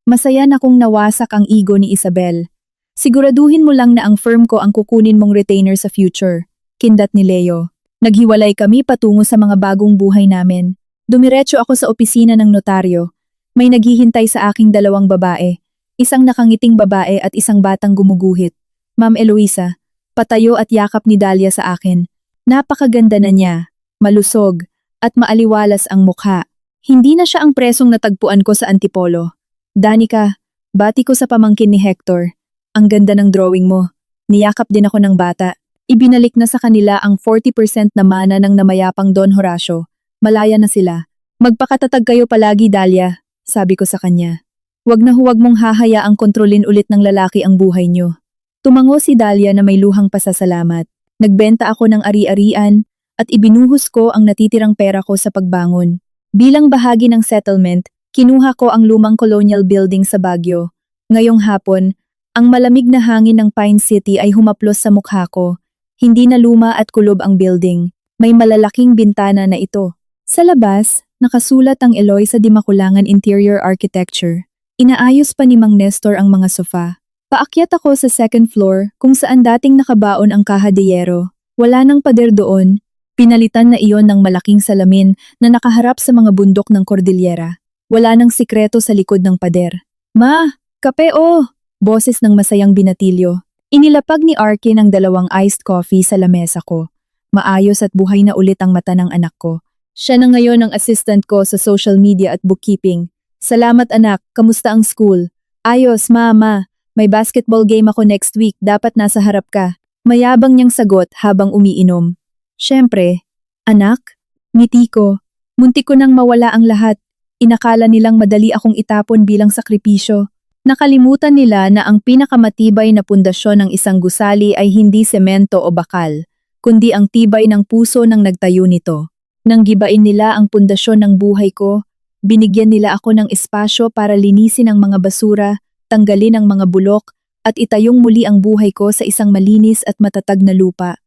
[SPEAKER 1] Masaya na kung nawasak ang ego ni Isabel. Siguraduhin mo lang na ang firm ko ang kukunin mong retainer sa future. Kindat ni Leo. Naghiwalay kami patungo sa mga bagong buhay namin. Dumiretso ako sa opisina ng notaryo. May naghihintay sa aking 2 babae. Isang nakangiting babae at isang batang gumuguhit. Ma'am Eloisa, patayo at yakap ni Dahlia sa akin. Napakaganda na niya, malusog, at maaliwalas ang mukha. Hindi na siya ang presong natagpuan ko sa Antipolo. Danica, bati ko sa pamangkin ni Hector. Ang ganda ng drawing mo. Niyakap din ako ng bata. Ibinalik na sa kanila ang 40% na mana ng namayapang Don Horacio. Malaya na sila. Magpakatatag kayo palagi, Dahlia, sabi ko sa kanya. Huwag mong hahayaang kontrolin ulit ng lalaki ang buhay niyo. Tumango si Dahlia na may luhang pasasalamat. Nagbenta ako ng ari-arian at ibinuhos ko ang natitirang pera ko sa pagbangon. Bilang bahagi ng settlement, kinuha ko ang lumang colonial building sa Baguio. Ngayong hapon, ang malamig na hangin ng Pine City ay humaplos sa mukha ko. Hindi na luma at kulob ang building. May malalaking bintana na ito. Sa labas, nakasulat ang Eloy sa Dimakulangan Interior Architecture. Inaayos pa ni Mang Nestor ang mga sofa. Paakyat ako sa second floor kung saan dating nakabaon ang kaha de yero. Wala nang pader doon. Pinalitan na iyon ng malaking salamin na nakaharap sa mga bundok ng Cordillera. Wala nang sikreto sa likod ng pader. Ma, kape oh! Boses ng masayang binatilyo. Inilapag ni Arky ng 2 iced coffee sa lamesa ko. Maayos at buhay na ulit ang mata ng anak ko. Siya na ngayon ang assistant ko sa social media at bookkeeping. Salamat anak, kamusta ang school? Ayos, mama. May basketball game ako next week, dapat nasa harap ka. Mayabang niyang sagot habang umiinom. Siyempre, anak, ngiti ko. Muntik ko nang mawala ang lahat. Inakala nilang madali akong itapon bilang sakripisyo. Nakalimutan nila na ang pinakamatibay na pundasyon ng isang gusali ay hindi semento o bakal, kundi ang tibay ng puso ng nagtayo nito. Nang gibain nila ang pundasyon ng buhay ko, binigyan nila ako ng espasyo para linisin ang mga basura, tanggalin ang mga bulok, at itayong muli ang buhay ko sa isang malinis at matatag na lupa.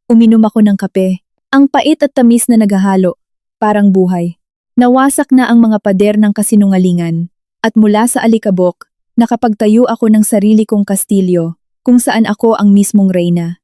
[SPEAKER 1] Uminom ako ng kape. Ang pait at tamis na naghahalo, parang buhay. Nawasak na ang mga pader ng kasinungalingan. At mula sa alikabok, nakapagtayo ako ng sarili kong kastilyo, kung saan ako ang mismong reyna.